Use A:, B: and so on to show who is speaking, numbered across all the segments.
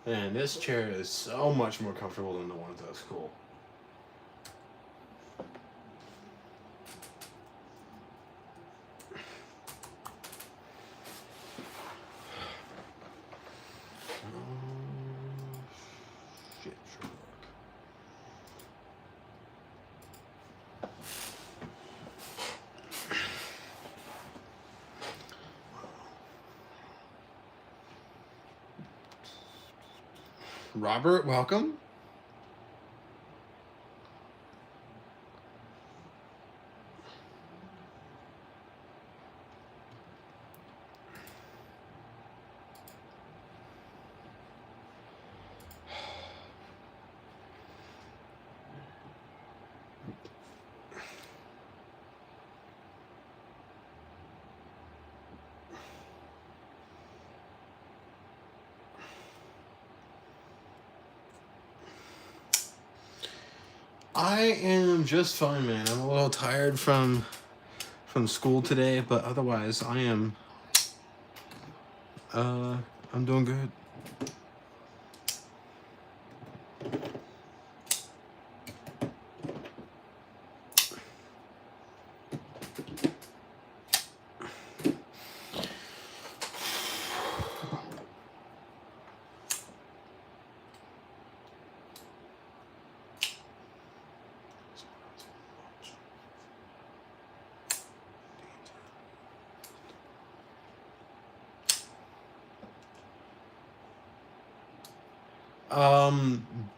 A: And this chair is so much more comfortable than the ones at school. Shit, Sherlock. Robert, welcome. I am just fine, man. I'm a little tired from school today, but otherwise I am I'm doing good.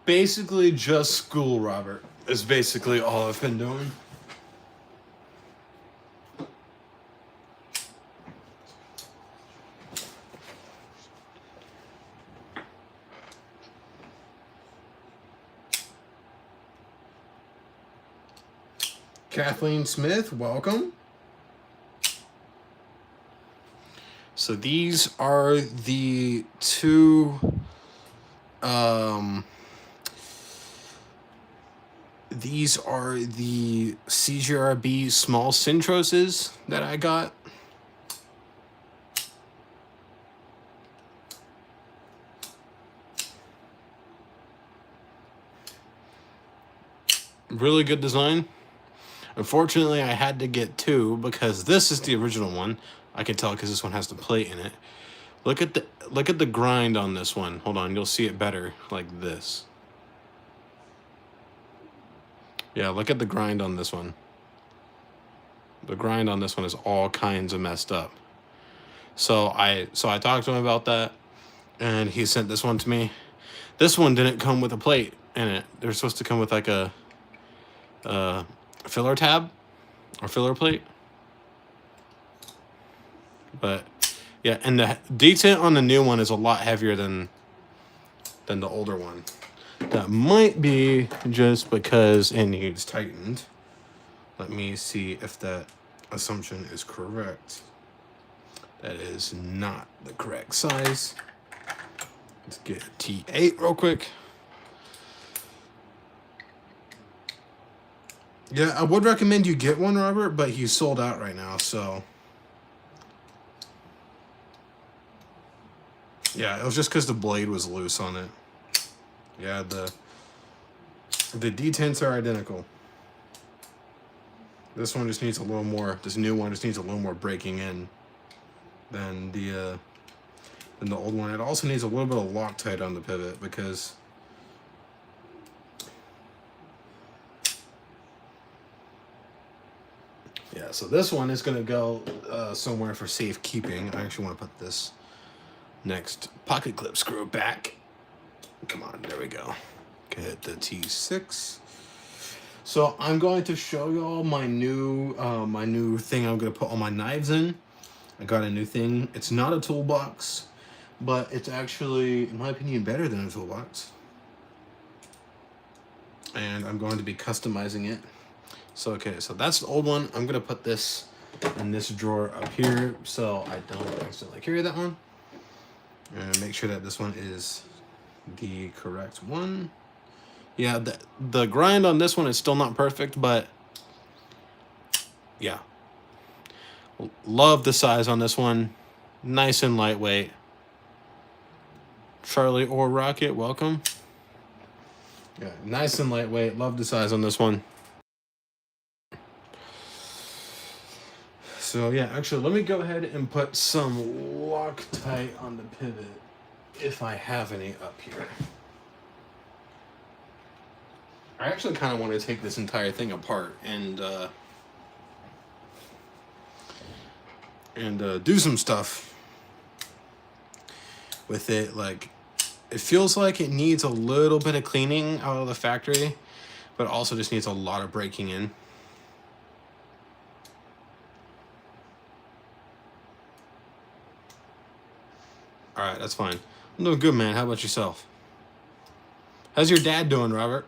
A: Basically just school, Robert. Is basically all I've been doing. Kathleen Smith, welcome. So these are the two these are the CGRB small Cintroses that I got. Really good design. Unfortunately, I had to get two because this is the original one. I can tell because this one has the plate in it. Look at the grind on this one. Hold on, you'll see it better like this. Yeah, look at the grind on this one. The grind on this one is all kinds of messed up. So I talked to him about that, and he sent this one to me. This one didn't come with a plate in it. They're supposed to come with like a filler tab or filler plate. But yeah, and the detent on the new one is a lot heavier than the older one. That might be just because it needs tightened. Let me see if that assumption is correct. That is not the correct size. Let's get a T8 real quick. Yeah, I would recommend you get one, Robert, but he's sold out right now, so. Yeah, it was just because the blade was loose on it. Yeah, the detents are identical. This one just needs a little more. This new one just needs a little more breaking in than the old one. It also needs a little bit of Loctite on the pivot because yeah. So this one is gonna go somewhere for safekeeping. I actually want to put this next pocket clip screw back. Come on, there we go. Get the T6. So I'm going to show y'all my new thing I'm gonna put all my knives in. I got a new thing. It's not a toolbox, but it's actually, in my opinion, better than a toolbox. And I'm going to be customizing it. So okay, so that's the old one. I'm gonna put this in this drawer up here so I don't accidentally carry that one. And make sure that this one is the correct one. Yeah, the grind on this one is still not perfect, but yeah. Love the size on this one. Nice and lightweight. Charlie or Rocket, welcome. Yeah, nice and lightweight. Love the size on this one. So yeah, actually, let me go ahead and put some Loctite on the pivot, if I have any up here. I actually kind of want to take this entire thing apart and do some stuff with it. Like, it feels like it needs a little bit of cleaning out of the factory, but also just needs a lot of breaking in. All right, that's fine. I'm doing good, man. How about yourself? How's your dad doing, Robert?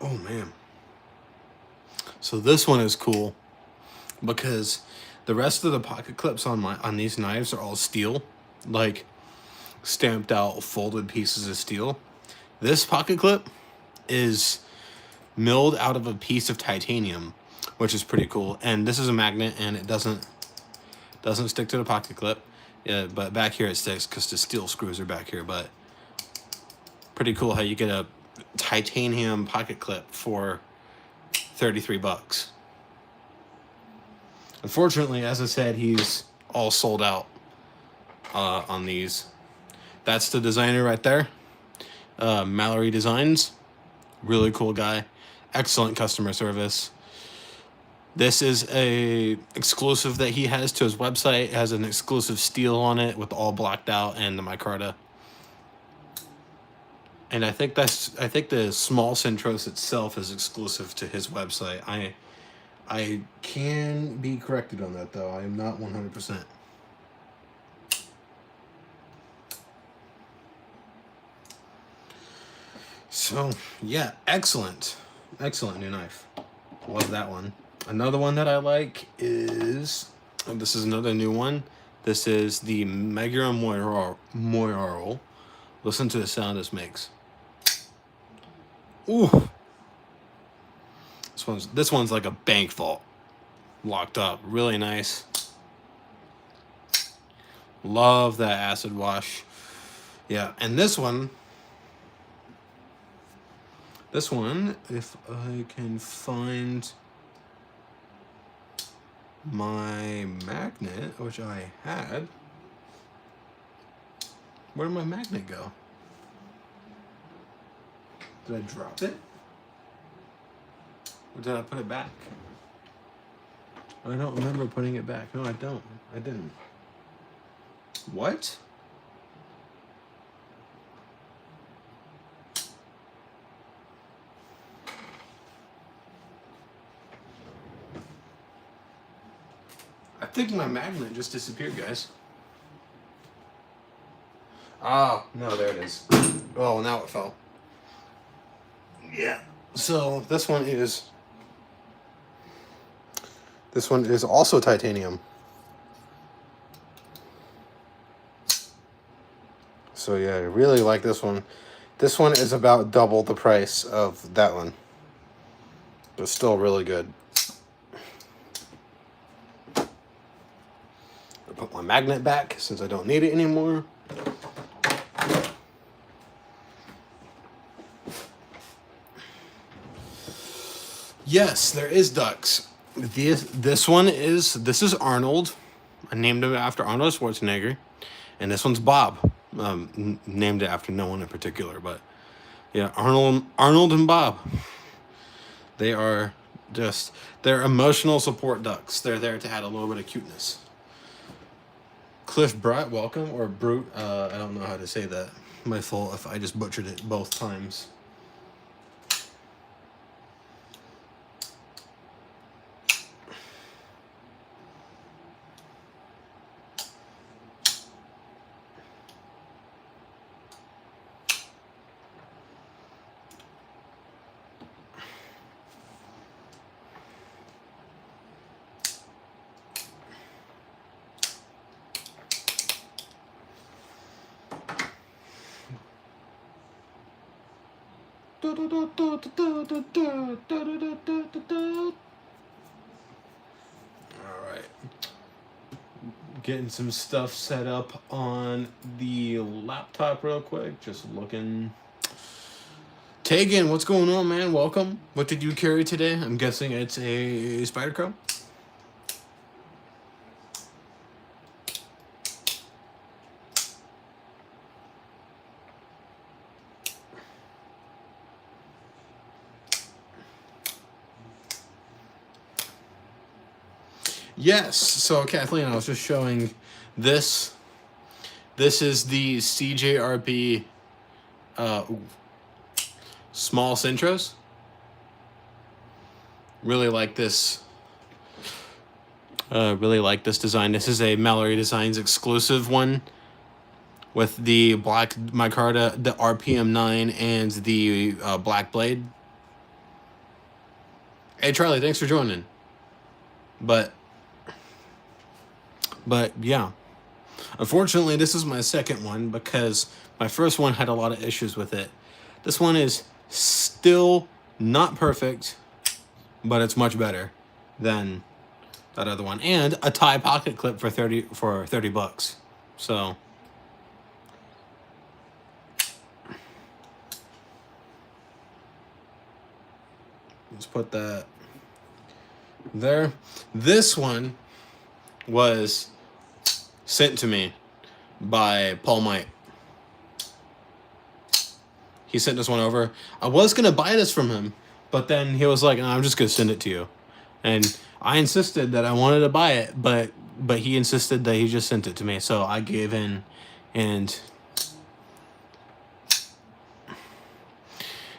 A: Oh man. So this one is cool because the rest of the pocket clips on these knives are all steel, like stamped out folded pieces of steel. This pocket clip is milled out of a piece of titanium, which is pretty cool. And this is a magnet, and it doesn't stick to the pocket clip. Yeah, but back here it sticks because the steel screws are back here. But pretty cool how you get a titanium pocket clip for $33. Unfortunately, as I said, he's all sold out on these. That's the designer right there, Mallory Designs. Really cool guy, excellent customer service. This is a exclusive that he has to his website. It has an exclusive steel on it with all blacked out and the micarta. And I think the small Centros itself is exclusive to his website. I can be corrected on that though. I am not 100%. So yeah, excellent new knife. Love that one. Another one that I like is, this is another new one. This is the Megura Moiral. Listen to the sound this makes. Ooh. This one's like a bank vault. Locked up. Really nice. Love that acid wash. Yeah, and this one, if I can find my magnet, which I had. Where did my magnet go? Did I drop it? Or did I put it back? I don't remember putting it back. No, I don't. I didn't. What? I think my magnet just disappeared, guys. Oh, no, there it is. Oh, now it fell. Yeah. So this one is also titanium. So yeah, I really like this one. This one is about double the price of that one. But still really good. I'll put my magnet back since I don't need it anymore. Yes, there is ducks. This is Arnold. I named him after Arnold Schwarzenegger, and this one's Bob. Named it after no one in particular, but yeah, Arnold and Bob. They're emotional support ducks. They're there to add a little bit of cuteness. Cliff Brett, welcome, or Brute. I don't know how to say that. My fault if I just butchered it both times. right. Getting some stuff set up on the laptop real quick. Just looking. Tegan, what's going on, man? Welcome. What did you carry today? I'm guessing it's a Spider Crow. Yes. So Kathleen, I was just showing this. This is the CJRB small Centros. Really like this. Really like this design. This is a Mallory Designs exclusive one with the black micarta, the RPM 9, and the black blade. Hey Charlie, thanks for joining. But yeah, unfortunately, this is my second one because my first one had a lot of issues with it. This one is still not perfect, but it's much better than that other one, and a tie pocket clip for 30 bucks. So let's put that there. This one was sent to me by Paul Might. He sent this one over. I was gonna buy this from him, but then he was like, "No, I'm just gonna send it to you," and I insisted that I wanted to buy it, but he insisted that he just sent it to me, so I gave in, and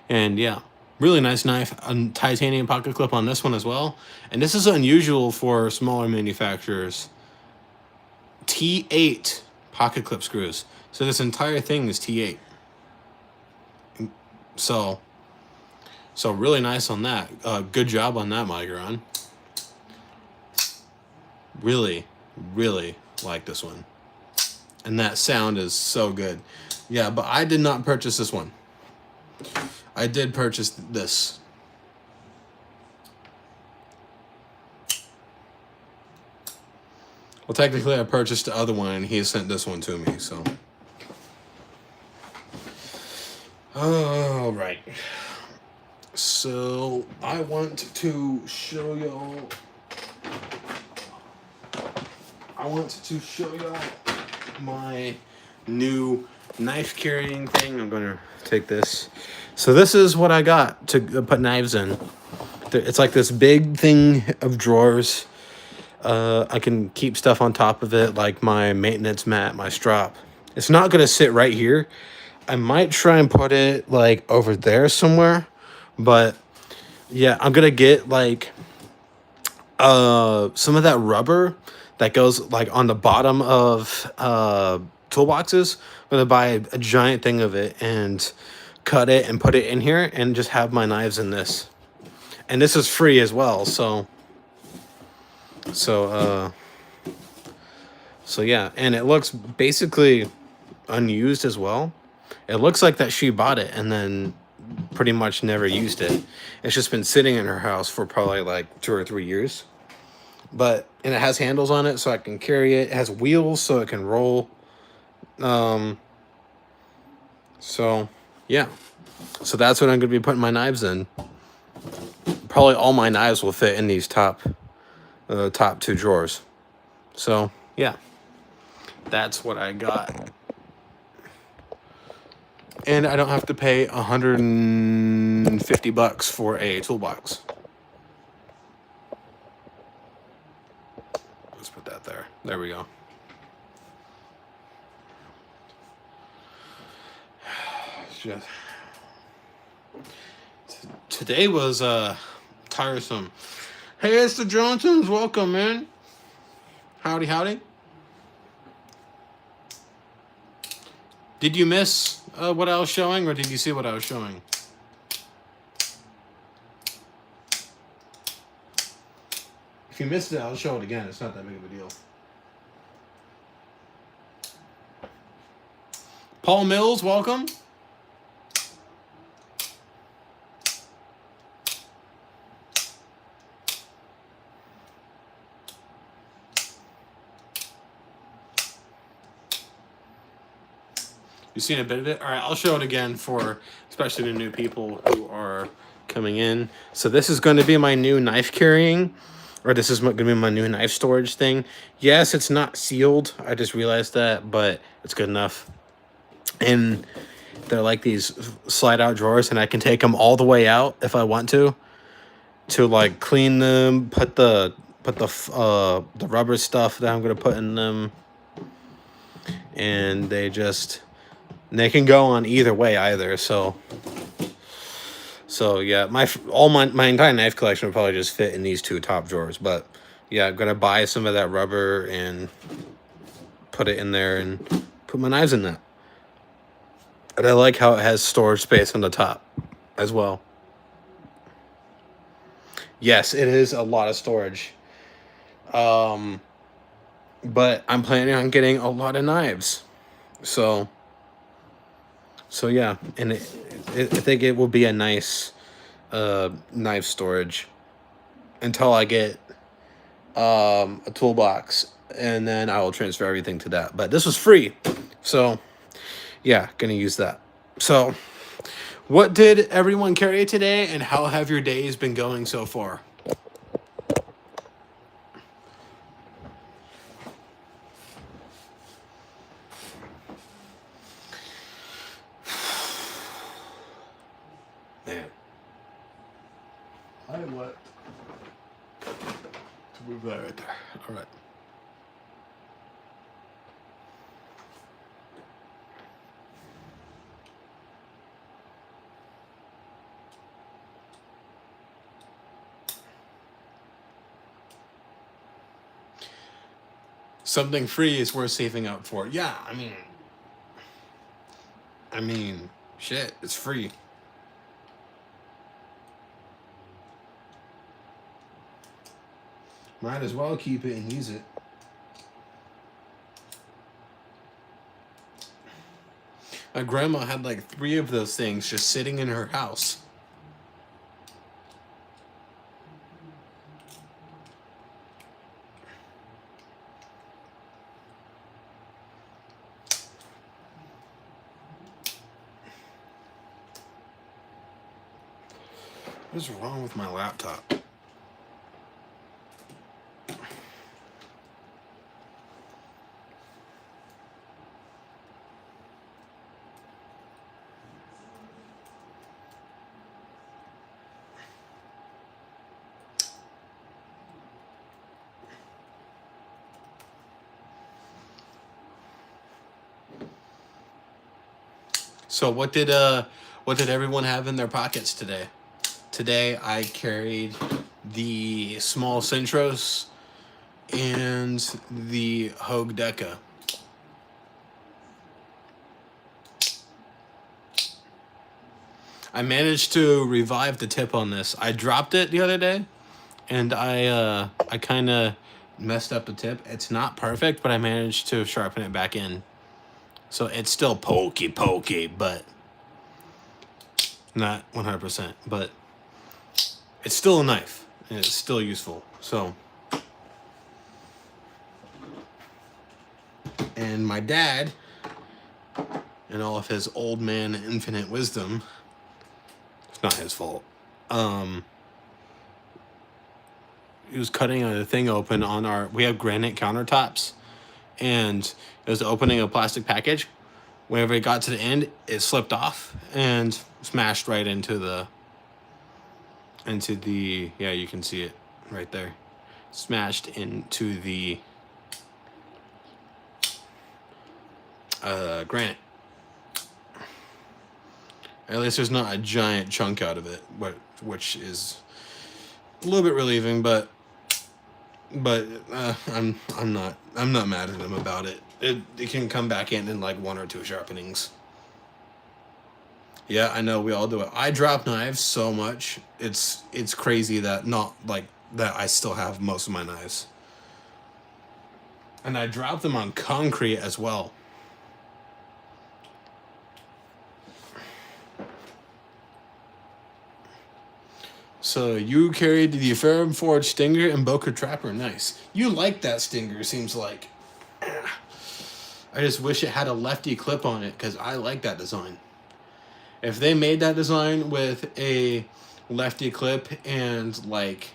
A: yeah, really nice knife. A titanium pocket clip on this one as well, and this is unusual for smaller manufacturers. T8 pocket clip screws. So this entire thing is T8. So really nice on that. Good job on that, Migron. Really, really like this one. And that sound is so good. Yeah, but I did not purchase this one. I did purchase this. Well, technically, I purchased the other one, and he sent this one to me, so. All right. So, I want to show y'all. My new knife carrying thing. I'm going to take this. So, this is what I got to put knives in. It's like this big thing of drawers. I can keep stuff on top of it, like my maintenance mat, my strap. It's not going to sit right here. I might try and put it like over there somewhere, but yeah, I'm going to get like some of that rubber that goes like on the bottom of toolboxes. I'm going to buy a giant thing of it and cut it and put it in here and just have my knives in this. And this is free as well, so yeah, and it looks basically unused as well. It looks like that she bought it and then pretty much never used it. It's just been sitting in her house for probably like 2 or 3 years. And it has handles on it so I can carry it. It has wheels so it can roll. So yeah. So that's what I'm going to be putting my knives in. Probably all my knives will fit in these top 2 drawers. So yeah, that's what I got. And I don't have to pay $150 for a toolbox. Let's put that there. There we go. Just today was tiresome. Hey, it's the Johnsons. Welcome, man. Howdy, howdy. Did you miss what I was showing, or did you see what I was showing? If you missed it, I'll show it again. It's not that big of a deal. Paul Mills, welcome. You've seen a bit of it? All right, I'll show it again for especially the new people who are coming in. So this is going to be my new knife carrying, or this is going to be my new knife storage thing. Yes, it's not sealed. I just realized that, but it's good enough. And they're like these slide out drawers, and I can take them all the way out if I want to like clean them, put the rubber stuff that I'm gonna put in them, and they can go on either way either. So yeah, my entire knife collection would probably just fit in these two top drawers. But yeah, I'm gonna buy some of that rubber and put it in there and put my knives in that. And I like how it has storage space on the top as well. Yes, it is a lot of storage. But I'm planning on getting a lot of knives. So yeah, and I think it will be a nice knife storage until I get a toolbox, and then I will transfer everything to that. But this was free, so yeah, gonna use that. So what did everyone carry today, and how have your days been going so far? Man, I what? To move that right there. All right. Something free is worth saving up for. Yeah, I mean, shit, it's free. Might as well keep it and use it. My grandma had like 3 of those things just sitting in her house. What's wrong with my laptop? So what did everyone have in their pockets today? Today I carried the small Centros and the Hogue Deca. I managed to revive the tip on this. I dropped it the other day, and I kind of messed up the tip. It's not perfect, but I managed to sharpen it back in. So it's still pokey, but not 100%. But it's still a knife, and it's still useful. So, and my dad, and all of his old man infinite wisdom, it's not his fault. He was cutting a thing open on we have granite countertops, and it was opening a plastic package. Whenever it got to the end, it slipped off and smashed right into the, yeah, you can see it right there. Smashed into the granite. At least there's not a giant chunk out of it, which is a little bit relieving, but I'm not mad at him about it. It can come back in like 1 or 2 sharpenings. Yeah, I know, we all do it. I drop knives so much. It's crazy that I still have most of my knives. And I drop them on concrete as well. So you carried the Ferrum Forge Stinger and Boca Trapper. Nice. You like that Stinger, seems like. I just wish it had a lefty clip on it because I like that design. If they made that design with a lefty clip and like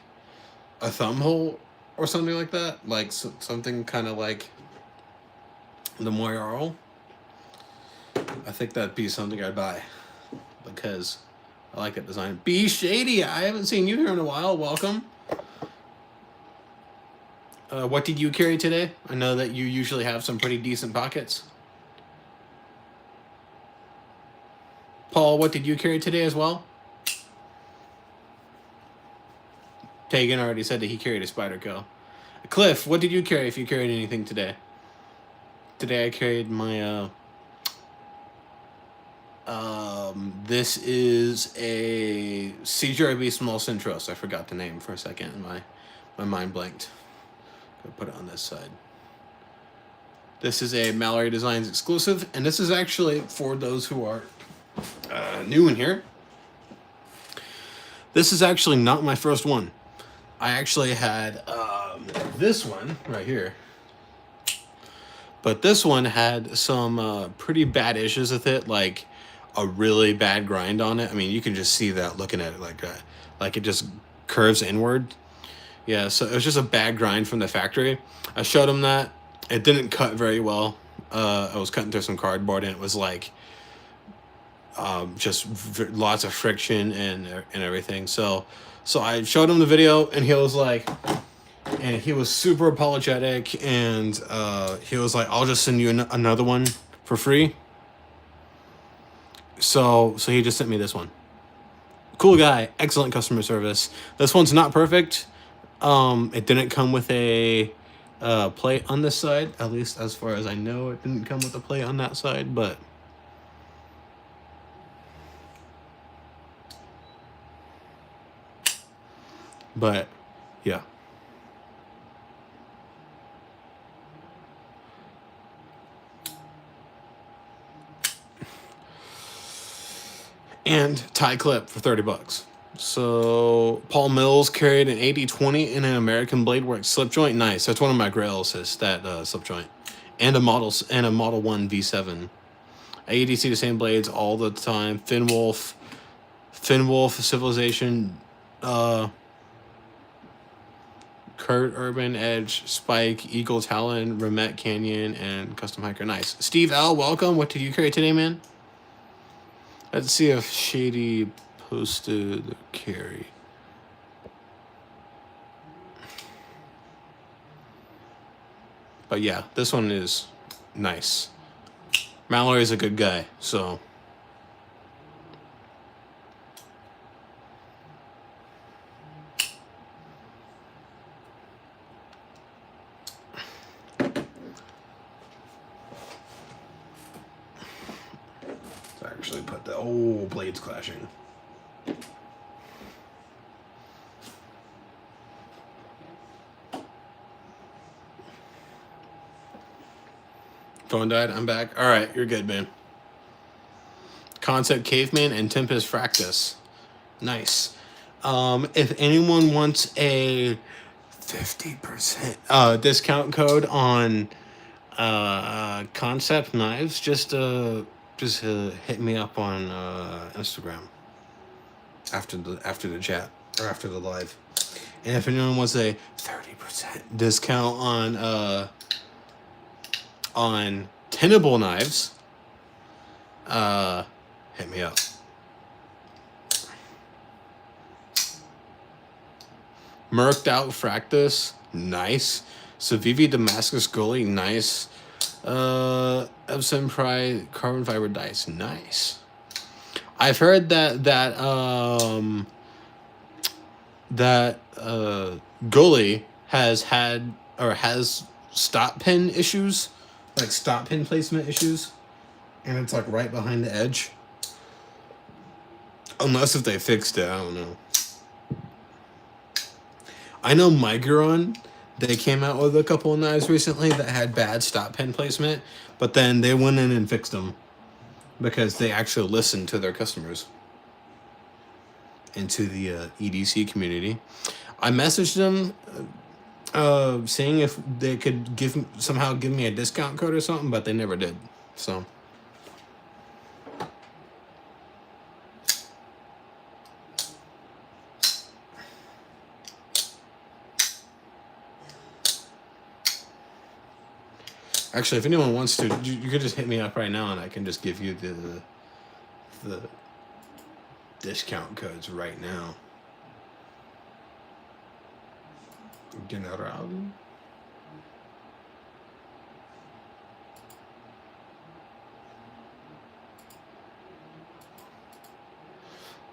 A: a thumb hole or something like that, like something kind of like the Moyarl, I think that'd be something I'd buy because I like that design. Be Shady, I haven't seen you here in a while. Welcome. What did you carry today? I know that you usually have some pretty decent pockets. Paul, what did you carry today as well? Tegan already said that he carried a Spyderco. Cliff, what did you carry if you carried anything today? Today I carried my, this is a CGRB Small Centros. I forgot the name for a second and my mind blanked. Put it on this side. This is a Mallory Designs exclusive, and this is actually for those who are new in here. This is actually not my first one. I actually had this one right here, but this one had some pretty bad issues with it, like a really bad grind on it. I mean, you can just see that looking at it like it just curves inward. Yeah, so it was just a bad grind from the factory. I showed him that. It didn't cut very well. I was cutting through some cardboard, and it was like just lots of friction and everything. So I showed him the video, and he was like, and he was super apologetic, and he was like, I'll just send you another one for free. So he just sent me this one. Cool guy, excellent customer service. This one's not perfect. It didn't come with a plate on this side, at least as far as I know. It didn't come with a plate on that side, but yeah. And tie clip for $30. So Paul Mills carried an 80-20 in an American Blade Works slip joint. Nice. That's one of my grails, is that slip joint, and a Model 1 V7. EDC the same blades all the time. Finn Wolf, Civilization, Kurt Urban Edge, Spike, Eagle Talon, Remet Canyon, and Custom Hiker. Nice. Steve L, welcome. What did you carry today, man? Let's see if Shady posted the carry. But yeah, this one is nice. Mallory's a good guy, so. Actually put the blades clashing. Phone died. I'm back. All right, you're good, man. Concept Caveman and Tempest Fractus. Nice. If anyone wants a 50% discount code on Concept Knives, just hit me up on Instagram after the chat or after the live. And if anyone wants a 30% discount on tenable knives, hit me up. Merked out Fractus, nice. Civivi Damascus Gully, nice. Epson Pride carbon fiber dice, nice. I've heard that Gully has stop pin issues, like stop pin placement issues, and it's like right behind the edge. Unless if they fixed it, I don't know. I know Miguron, they came out with a couple of knives recently that had bad stop pin placement, but then they went in and fixed them because they actually listened to their customers and to the EDC community. I messaged them seeing if they could somehow give me a discount code or something, but they never did. So. Actually, if anyone wants to, you could just hit me up right now, and I can just give you the discount codes right now. General.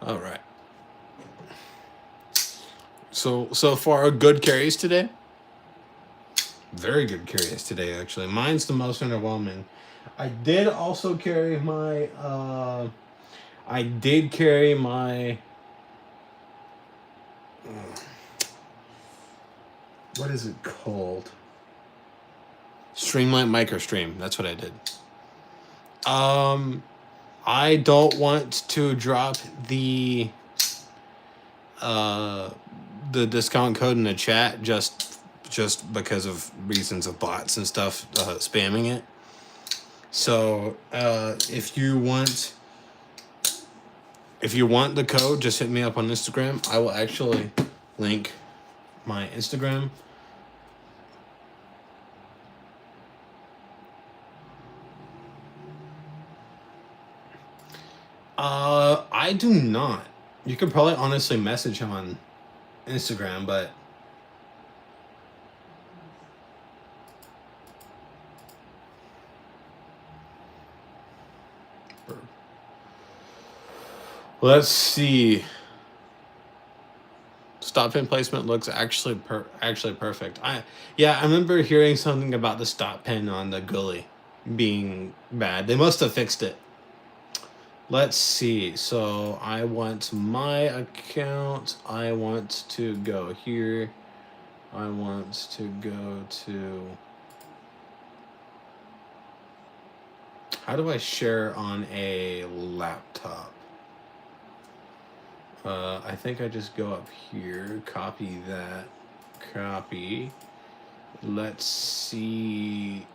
A: All right. So far, good carries today. Very good carries today, actually. Mine's the most underwhelming. I did also carry my. I did carry my. What is it called? Streamlight MicroStream. That's what I did. I don't want to drop the discount code in the chat just because of reasons of bots and stuff spamming it. So if you want the code, just hit me up on Instagram. I will actually link my Instagram. I do not. You could probably honestly message him on Instagram, but let's see. Stop pin placement looks actually perfect. I remember hearing something about the stop pin on the Gully being bad. They must have fixed it. Let's see. So I want my account. I want to go here. I want to go to. How do I share on a laptop? I think I just go up here, copy that, copy. Let's see.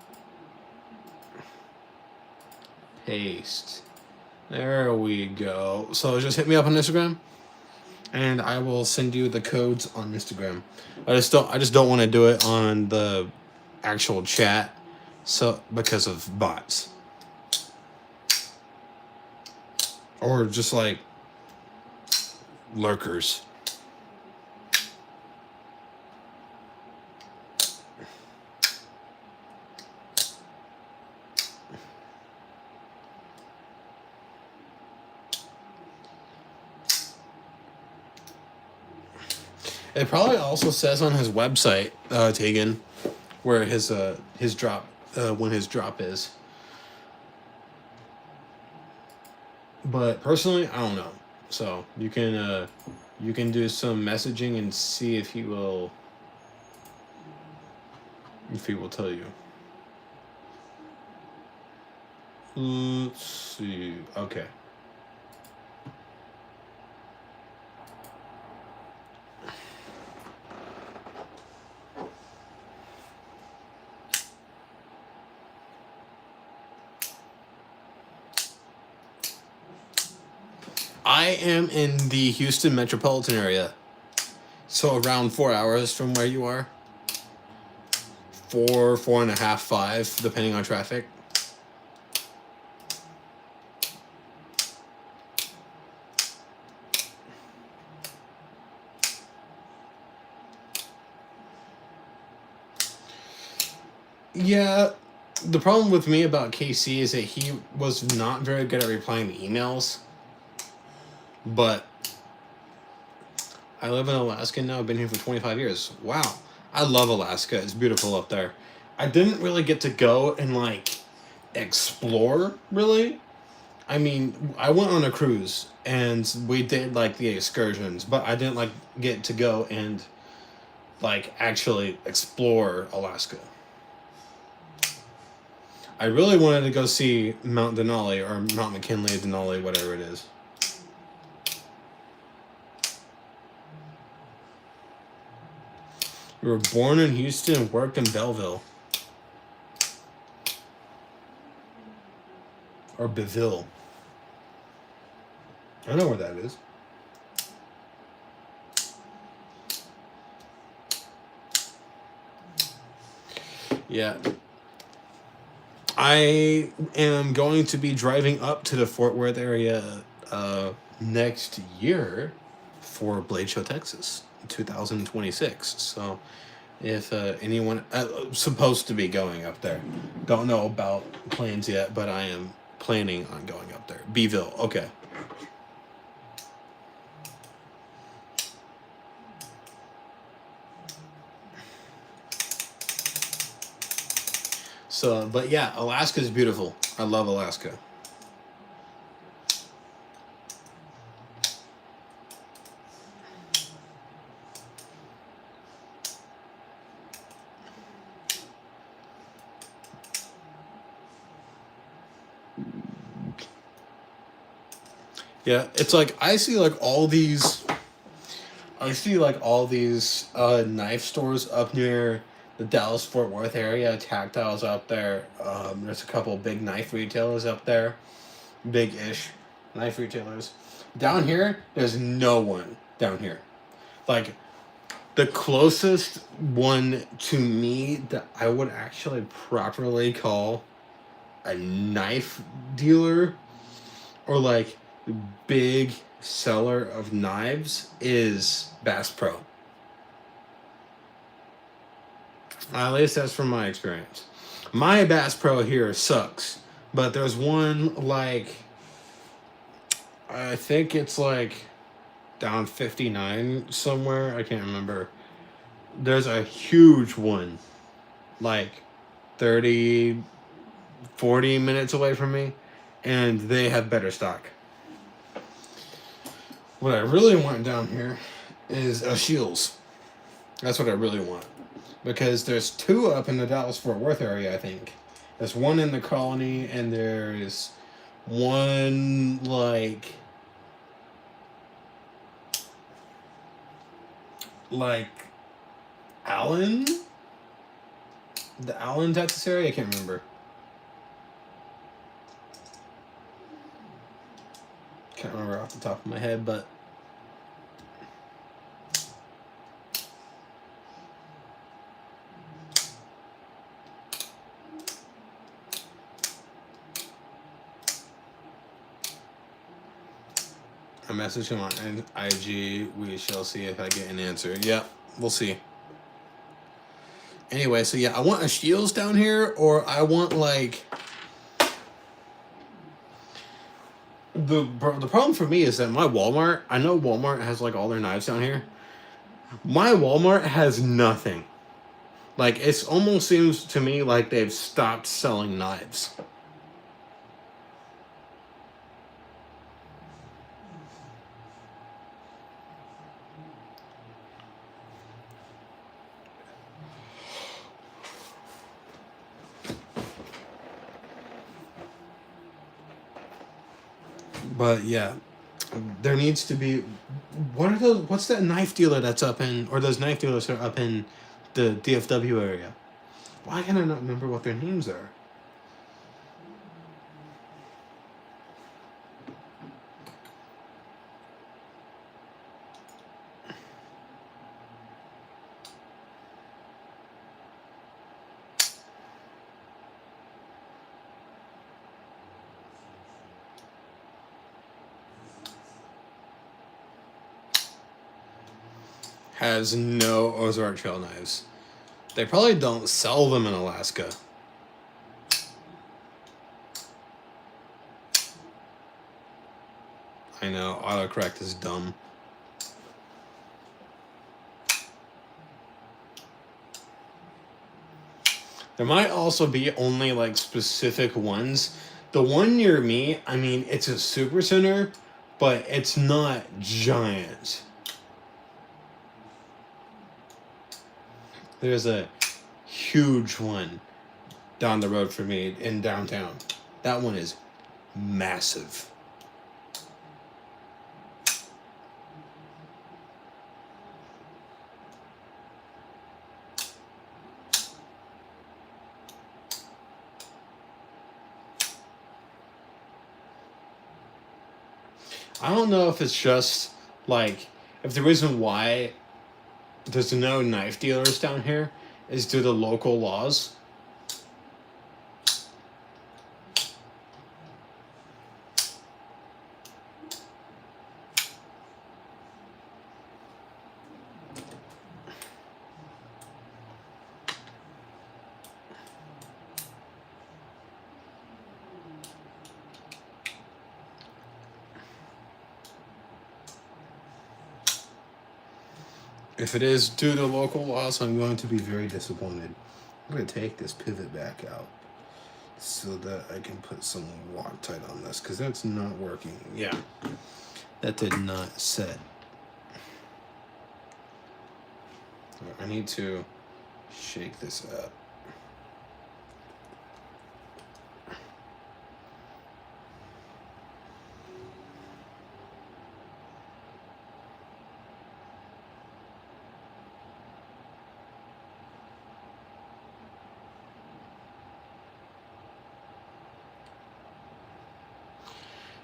A: Paste. There we go. So just hit me up on Instagram, and I will send you the codes on Instagram. I just don't want to do it on the actual chat, so because of bots, or just like lurkers. It probably also says on his website, Tegan, where his drop when his drop is. But personally, I don't know. So you can do some messaging and see if he will tell you. Let's see. Okay. I am in the Houston metropolitan area, so around 4 hours from where you are. 4.5, 5, depending on traffic. Yeah, the problem with me about KC is that he was not very good at replying to emails. But I live in Alaska now. I've been here for 25 years. Wow. I love Alaska. It's beautiful up there. I didn't really get to go and, like, explore, really. I mean, I went on a cruise, and we did, like, the excursions. But I didn't, like, get to go and, like, actually explore Alaska. I really wanted to go see Mount Denali or Mount McKinley, Denali, whatever it is. You were born in Houston and worked in Belleville. Or Beville. I know where that is. Yeah. I am going to be driving up to the Fort Worth area next year for Blade Show Texas 2026. So if anyone supposed to be going up there, don't know about plans yet, but I am planning on going up there. Beeville, okay. So, but yeah, Alaska is beautiful. I love Alaska. Yeah, it's like I see like all these knife stores up near the Dallas Fort Worth area. Tactile's up there. There's a couple big knife retailers up there, big-ish knife retailers. Down here, there's no one down here. Like the closest one to me that I would actually properly call a knife dealer or like big seller of knives is Bass Pro. At least that's from my experience. My Bass Pro here sucks, but there's one like I think it's like down 59 somewhere. I can't remember. There's a huge one like 30, 40 minutes away from me, and they have better stock. What I really want down here is a Shields. That's what I really want. Because there's two up in the Dallas-Fort Worth area, I think. There's one in the Colony, and there's one, like Allen? The Allen, Texas area? I can't remember. Can't remember off the top of my head, but I messaged him on IG. We shall see if I get an answer. Yeah, we'll see. Anyway, so yeah, I want a Shields down here, or I want like the problem for me is that my Walmart. I know Walmart has like all their knives down here. My Walmart has nothing. Like it almost seems to me like they've stopped selling knives. But yeah, there needs to be. What are those? What's that knife dealer that's up in, or those knife dealers that are up in the DFW area? Why can I not remember what their names are? Has no Ozark trail knives. They probably don't sell them in Alaska. I know, autocorrect is dumb. There might also be only like specific ones. The one near me, I mean, it's a super center, but it's not giant. There's a huge one down the road for me in downtown. That one is massive. I don't know if it's just like if the reason why there's no knife dealers down here is due to local laws. If it is due to local laws, I'm going to be very disappointed. I'm going to take this pivot back out so that I can put some Loctite on this, because that's not working. Yeah, that did not set. I need to shake this up.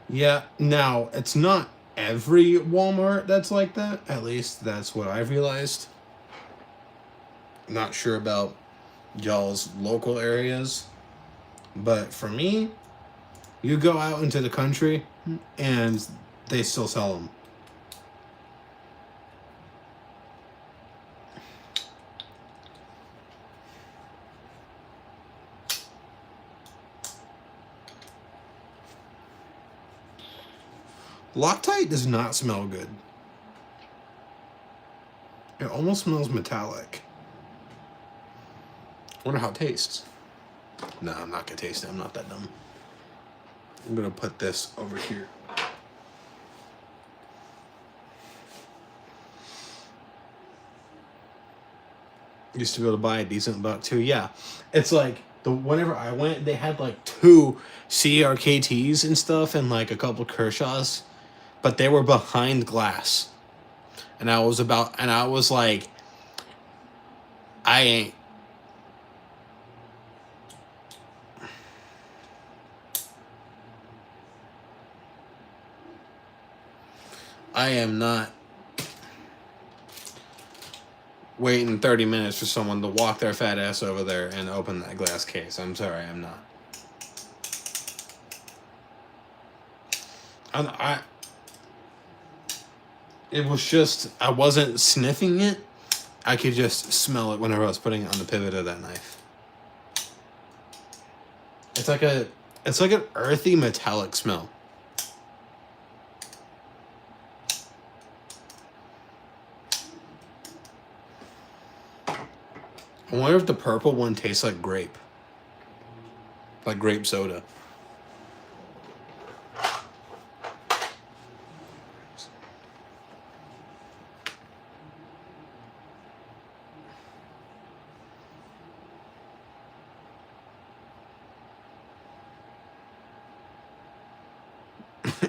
A: Yeah, now, it's not every Walmart that's like that. At least that's what I've realized. Not sure about y'all's local areas. But for me, you go out into the country and they still sell them. Loctite does not smell good. It almost smells metallic. Wonder how it tastes. No, I'm not gonna taste it. I'm not that dumb. I'm gonna put this over here. Used to be able to buy a decent buck too. Yeah, it's like whenever I went, they had like 2 CRKTs and stuff, and like a couple Kershaws, but they were behind glass, and I was like, I am not waiting 30 minutes for someone to walk their fat ass over there and open that glass case. I'm sorry, I'm not. It was just, I wasn't sniffing it. I could just smell it whenever I was putting it on the pivot of that knife. It's like an earthy metallic smell. I wonder if the purple one tastes like grape. Like grape soda.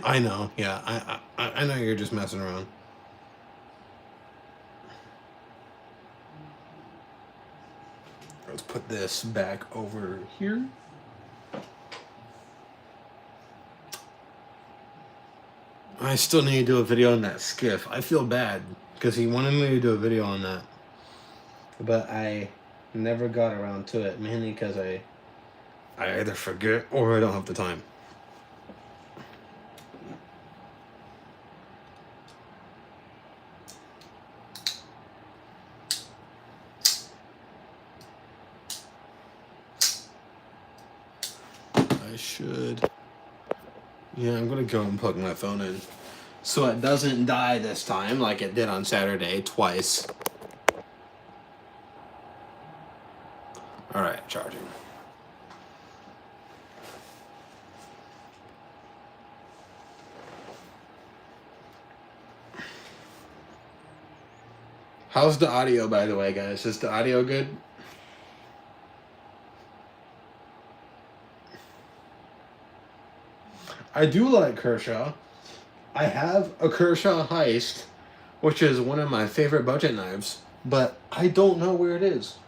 A: I know, yeah. I know you're just messing around. Let's put this back over here. I still need to do a video on that skiff. I feel bad because he wanted me to do a video on that, but I never got around to it, mainly because I either forget or I don't have the time. I should. Yeah, I'm gonna go and plug my phone in so it doesn't die this time like it did on Saturday twice. Alright, charging. How's the audio, by the way, guys? Is the audio good? I do like Kershaw. I have a Kershaw Heist, which is one of my favorite budget knives, but I don't know where it is.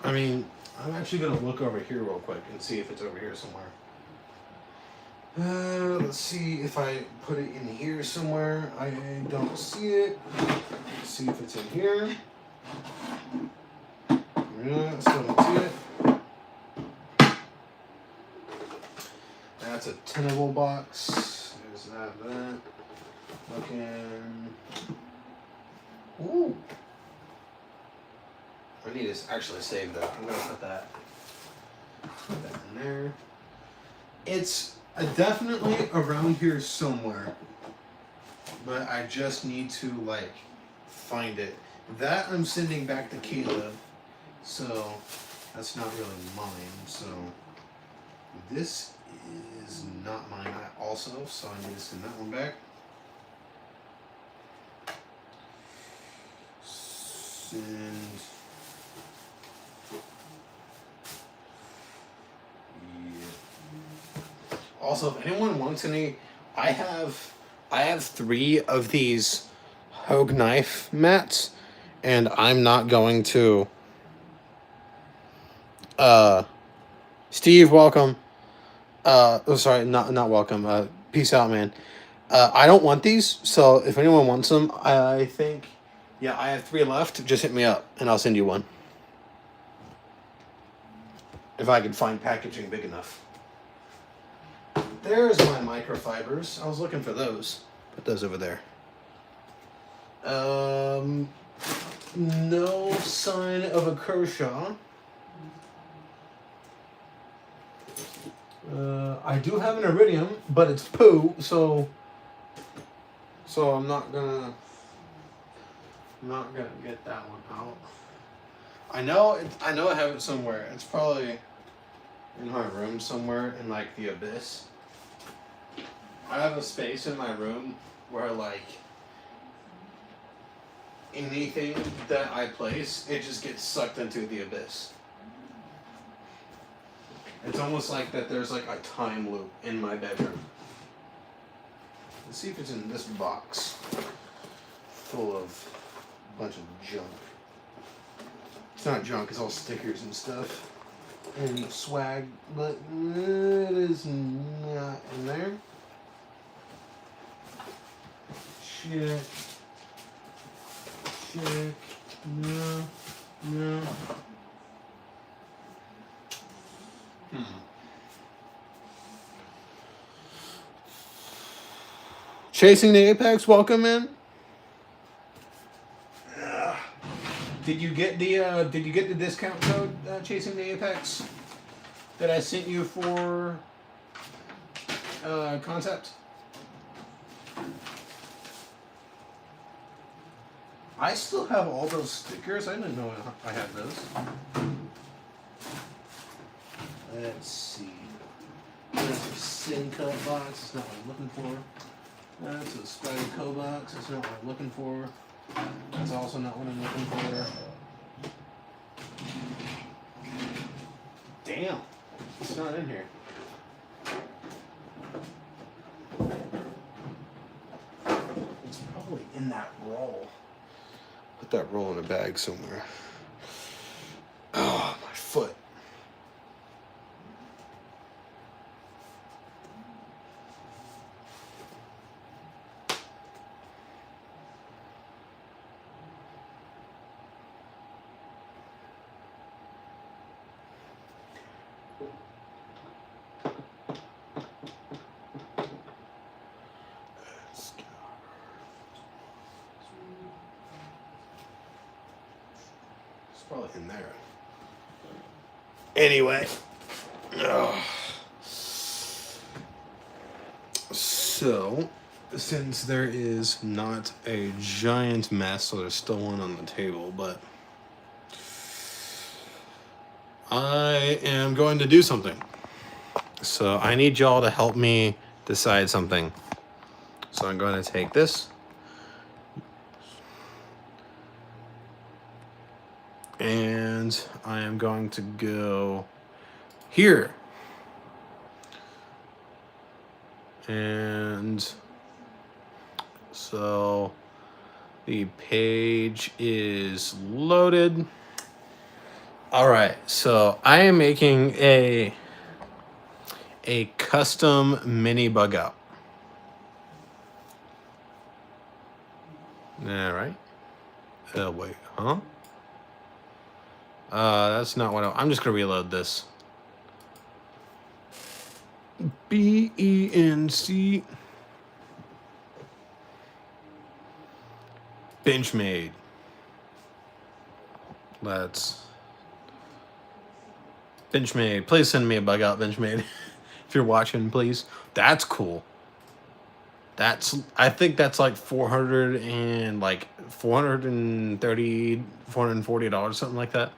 A: I mean, I'm actually going to look over here real quick and see if it's over here somewhere. Let's see if I put it in here somewhere. I don't see it. Let's see if it's in here. Yeah, still don't see it. That's a tenable box. There's that. Looking. Ooh. I need to actually save that. I'm gonna put that in there. It's definitely around here somewhere, but I just need to like find it. That I'm sending back to Caleb, so that's not really mine. So this is not mine also, so I need to send that one back. Send. Also, if anyone wants any, I have 3 of these Hogue knife mats, and I'm not going to. Steve, welcome. Sorry, not welcome. Peace out, man. I don't want these, so if anyone wants them, I think, yeah, I have 3 left. Just hit me up, and I'll send you one. If I can find packaging big enough. There's my microfibers. I was looking for those. Put those over there. No sign of a Kershaw. I do have an iridium, but it's poo, so I'm not gonna get that one out. I know I have it somewhere. It's probably in my room somewhere in like the abyss. I have a space in my room where like anything that I place, it just gets sucked into the abyss. It's almost like that there's like a time loop in my bedroom. Let's see if it's in this box full of a bunch of junk. It's not junk, it's all stickers and stuff and swag, but it is not in there. Check. No. Chasing the Apex, welcome in. Did you get the discount code Chasing the Apex that I sent you for concept? I still have all those stickers. I didn't know I had those. Let's see. That's a Sin Cut box. That's not what I'm looking for. That's a Spider Co box. That's not what I'm looking for. That's also not what I'm looking for. Damn. It's not in here. It's probably in that roll. Put that roll in a bag somewhere. Oh, my foot. Probably in there. Anyway. So, since there is not a giant mess, so there's still one on the table, but I am going to do something. So I need y'all to help me decide something. So I'm going to take this. And I am going to go here. And so the page is loaded. All right, so I am making a a custom mini bug out. All right. Wait, huh? That's not what I'm just gonna reload this. BENC. Benchmade. Let's. Benchmade. Please send me a bug out, Benchmade. If you're watching, please. That's cool. I think that's like $440, something like that.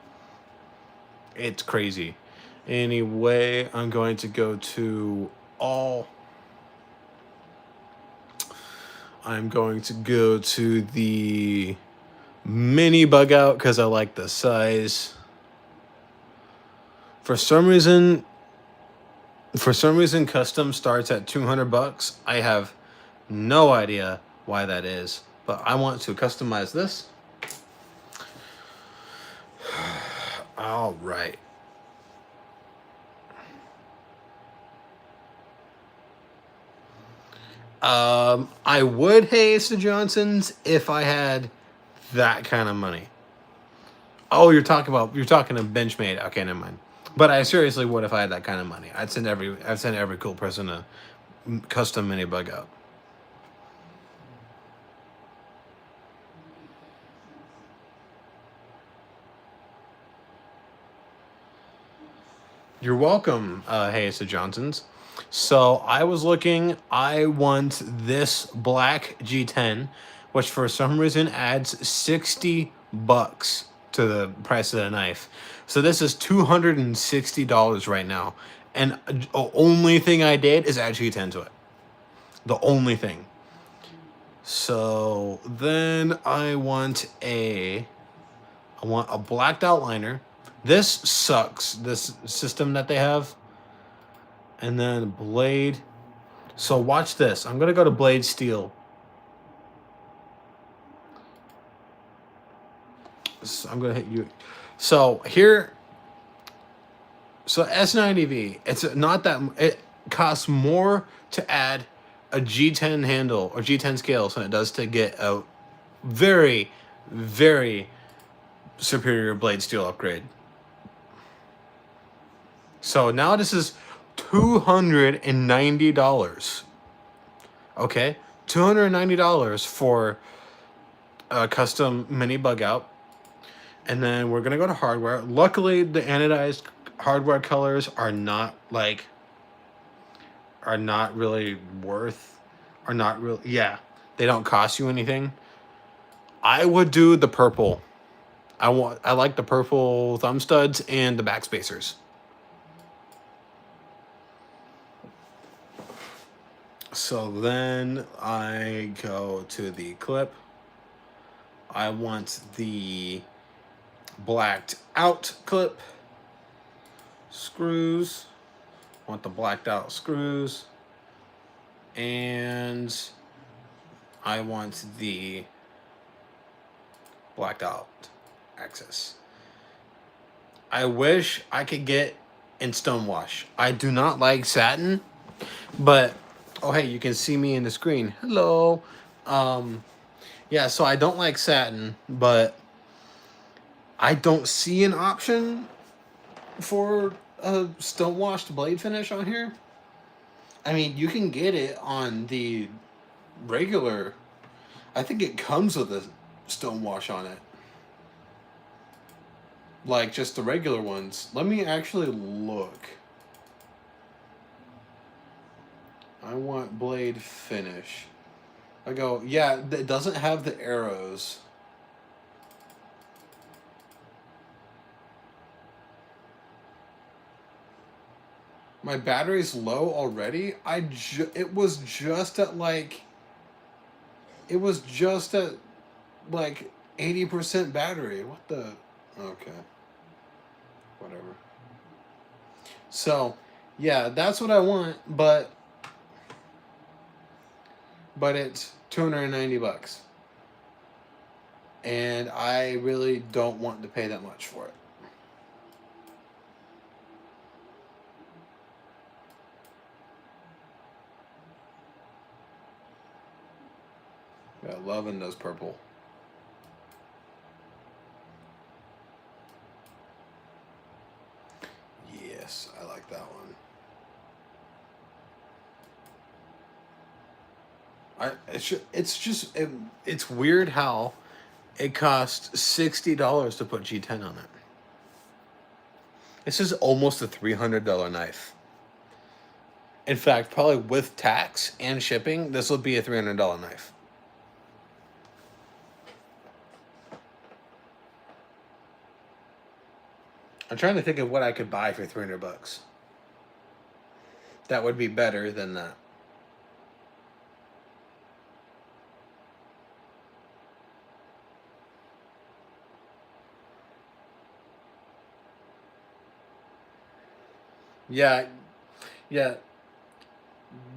A: It's crazy. Anyway, I'm going to go to all. I'm going to go to the mini bug out because I like the size. For some reason, custom starts at $200. I have no idea why that is, but I want to customize this. All right. I would haste the Johnsons if I had that kind of money. Oh, you're talking to Benchmade. Okay, never mind. But I seriously would if I had that kind of money. I'd send every cool person a custom mini bug out. You're welcome, Hayes to Johnson's. So I was looking. I want this black G10, which for some reason adds $60 to the price of the knife. So this is $260 right now, and the only thing I did is add G10 to it. The only thing. So then I want a blacked outliner. This sucks, this system that they have. And then blade. So watch this. I'm going to go to blade steel. So I'm going to hit you. So here. So S90V. It's not that. It costs more to add a G10 handle or G10 scales than it does to get a very, very superior blade steel upgrade. So now this is $290. Okay, $290 for a custom mini bug out. And then we're gonna go to hardware. Luckily, the anodized hardware colors are not really yeah, they don't cost you anything. I would do the purple. I like the purple thumb studs and the back spacers. So then I go to the clip. I want the blacked out clip. Screws. I want the blacked out screws. And I want the blacked out axis. I wish I could get in stonewash. I do not like satin, but oh hey, you can see me in the screen. Hello. Yeah, so I don't like satin, but I don't see an option for a stonewashed blade finish on here. I mean, you can get it on the regular. I think it comes with a stonewash on it. Like just the regular ones. Let me actually look. I want blade finish. I go, yeah, it doesn't have the arrows. My battery's low already. It was just at like 80% battery. What the? Okay. Whatever. So, yeah, that's what I want, but it's $290. And I really don't want to pay that much for it. Yeah, loving those purple. Yes, I like that one. It's weird how it costs $60 to put G10 on it. This is almost a $300 knife. In fact, probably with tax and shipping, this will be a $300 knife. I'm trying to think of what I could buy for 300 bucks. That would be better than that. Yeah, yeah.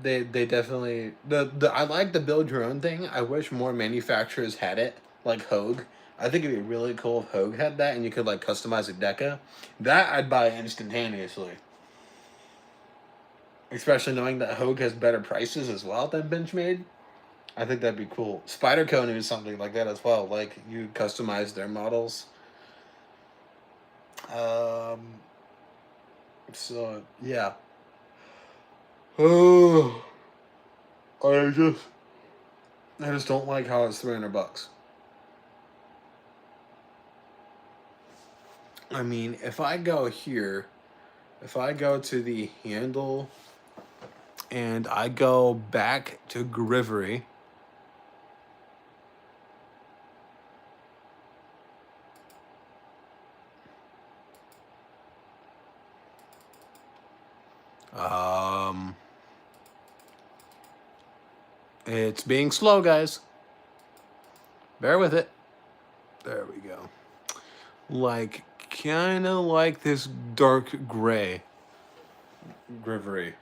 A: They definitely the I like the build your own thing. I wish more manufacturers had it, like Hogue. I think it'd be really cool if Hogue had that and you could like customize a deca. That I'd buy instantaneously. Especially knowing that Hogue has better prices as well than Benchmade. I think that'd be cool. Spyderco is something like that as well. Like you customize their models. Um. So yeah. Oh, I just I just don't like how it's 300 bucks. I mean, if I go here, if I go to the handle and I go back to Grivery, um, it's being slow, guys. Bear with it. There we go. Like, kind of like this dark gray Grivery.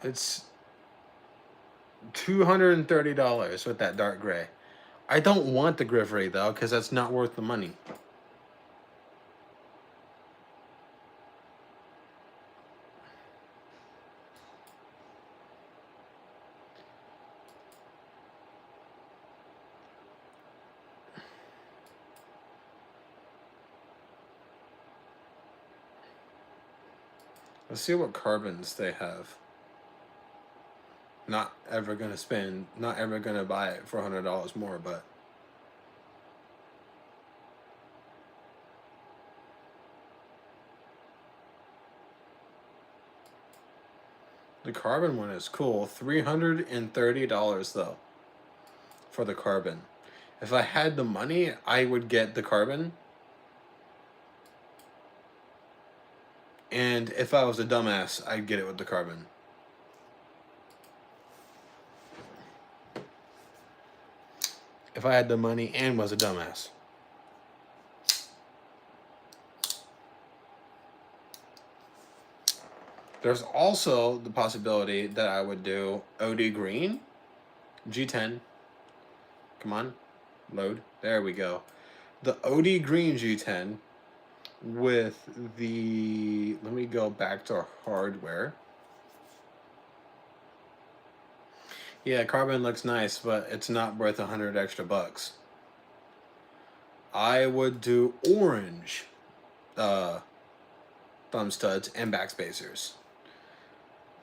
A: It's $230 with that dark gray. I don't want the Grivery though, because that's not worth the money. Let's see what carbons they have. Not ever gonna spend, not ever gonna buy it for $100 more, but the carbon one is cool. $330 though for the carbon. If I had the money, I would get the carbon. And if I was a dumbass, I'd get it with the carbon. If I had the money and was a dumbass. There's also the possibility that I would do OD Green, G10. Come on, load. There we go. The OD Green G10 with the, let me go back to hardware. Yeah, carbon looks nice, but it's not worth 100 extra bucks. I would do orange thumb studs and backspacers.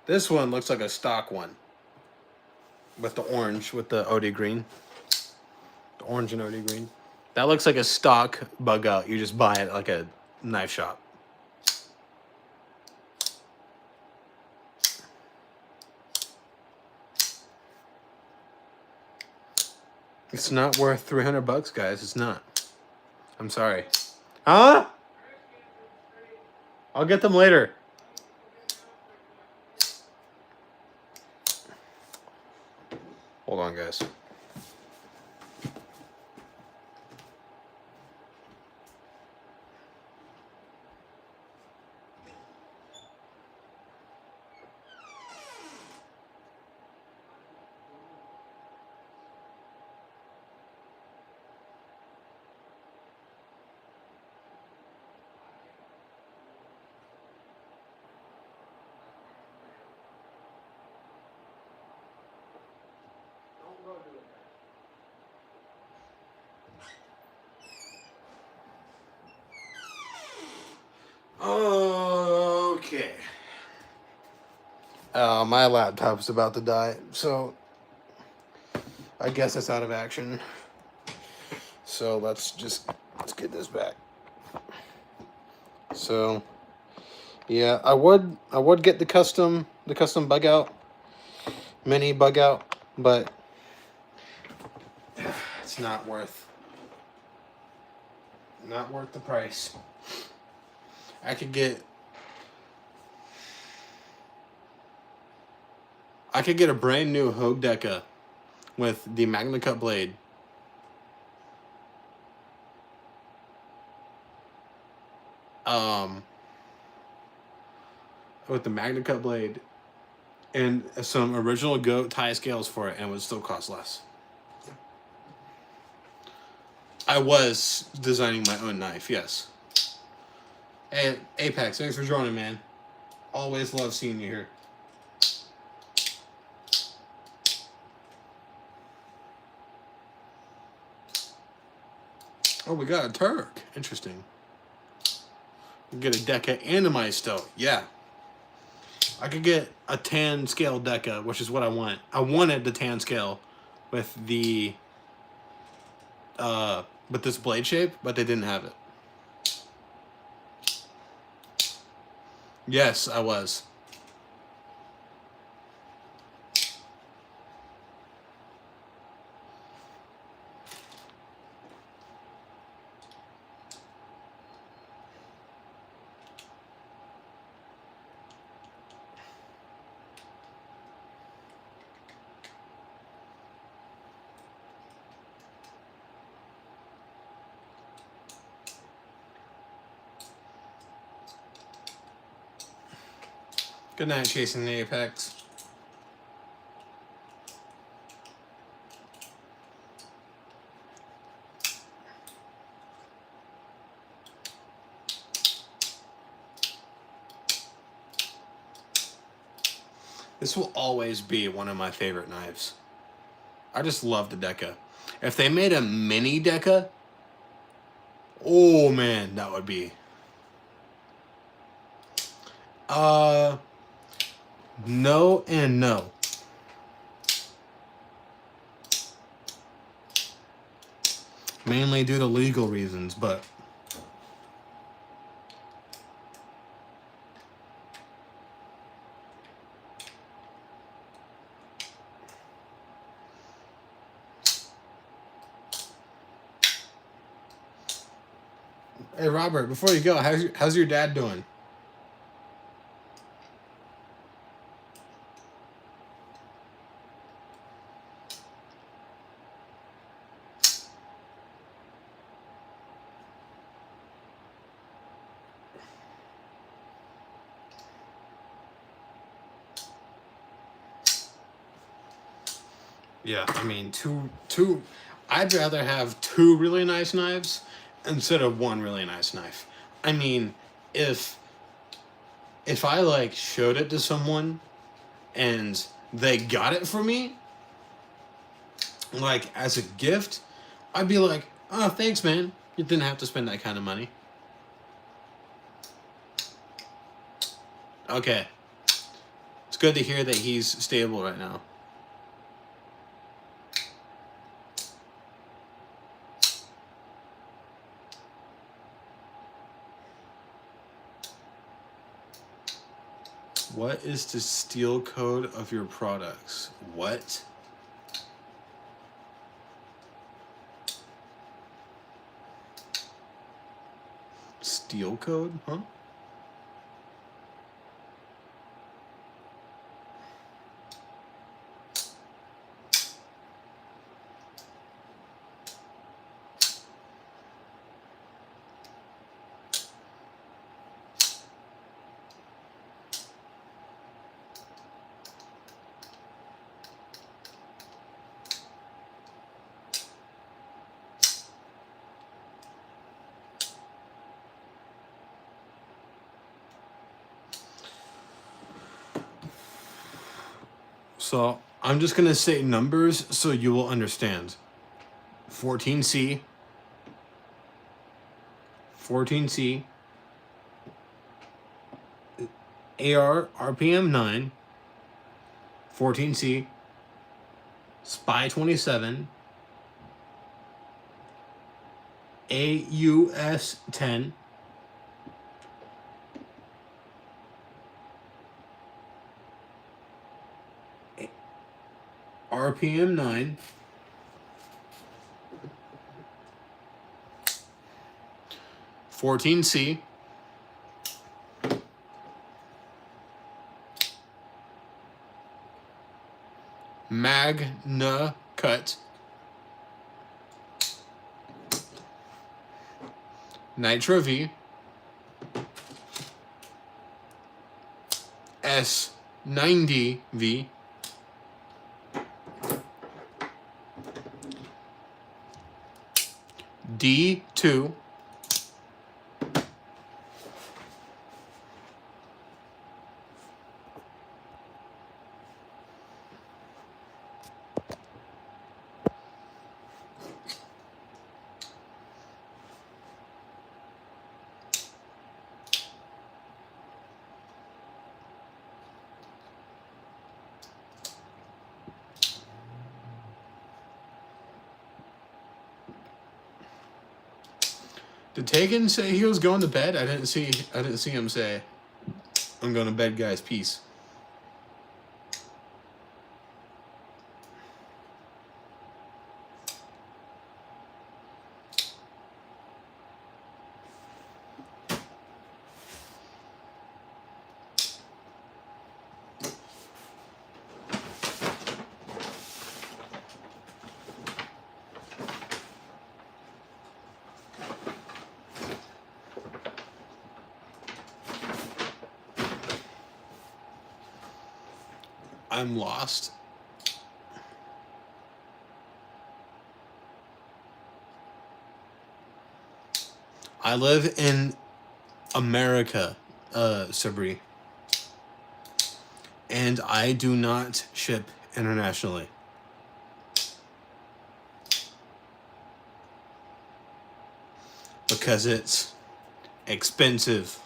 A: This one looks like a stock one with the orange, with the OD green. The orange and OD green. That looks like a stock bug out. You just buy it like a knife shop. It's not worth 300 bucks, guys. It's not. I'm sorry. Huh? I'll get them later. Hold on, guys. Don't go do Okay. My laptop's about to die, so I guess it's out of action. So let's get this back. So yeah, I would get the custom bug out, mini bug out, but it's not worth the price. I could get a brand new Hogue Deca with the Magna Cut blade. With the Magna Cut blade and some original goat tie scales for it, and it would still cost less. I was designing my own knife, yes. Hey, Apex, thanks for joining, man. Always love seeing you here. Oh, we got a Turk. Interesting. We get a Deca and a Maisto. Yeah. I could get a tan scale Deca, which is what I want. I wanted the tan scale with the with this blade shape, but they didn't have it. Yes, I was. Good night, chasing the Apex. This will always be one of my favorite knives. I just love the Deca. If they made a mini Deca, oh man, that would be. No and no. Mainly due to legal reasons, but hey Robert, before you go, how's your dad doing? Yeah, I mean, two. I'd rather have two really nice knives instead of one really nice knife. I mean, if I like showed it to someone and they got it for me, like as a gift, I'd be like, "Oh, thanks, man. You didn't have to spend that kind of money." Okay, it's good to hear that he's stable right now. What is the steel code of your products? What? Steel code? Huh? So I'm just gonna say numbers so you will understand. 14C, 14C, AR RPM 9, 14C, Spy 27, AUS 10, RPM 9, .14C, Magna Cut, Nitro V, S90V, D2, Did Tegan say he was going to bed? I didn't see him say, "I'm going to bed, guys. Peace." I'm lost. I live in America, Sabri. And I do not ship internationally. Because it's expensive.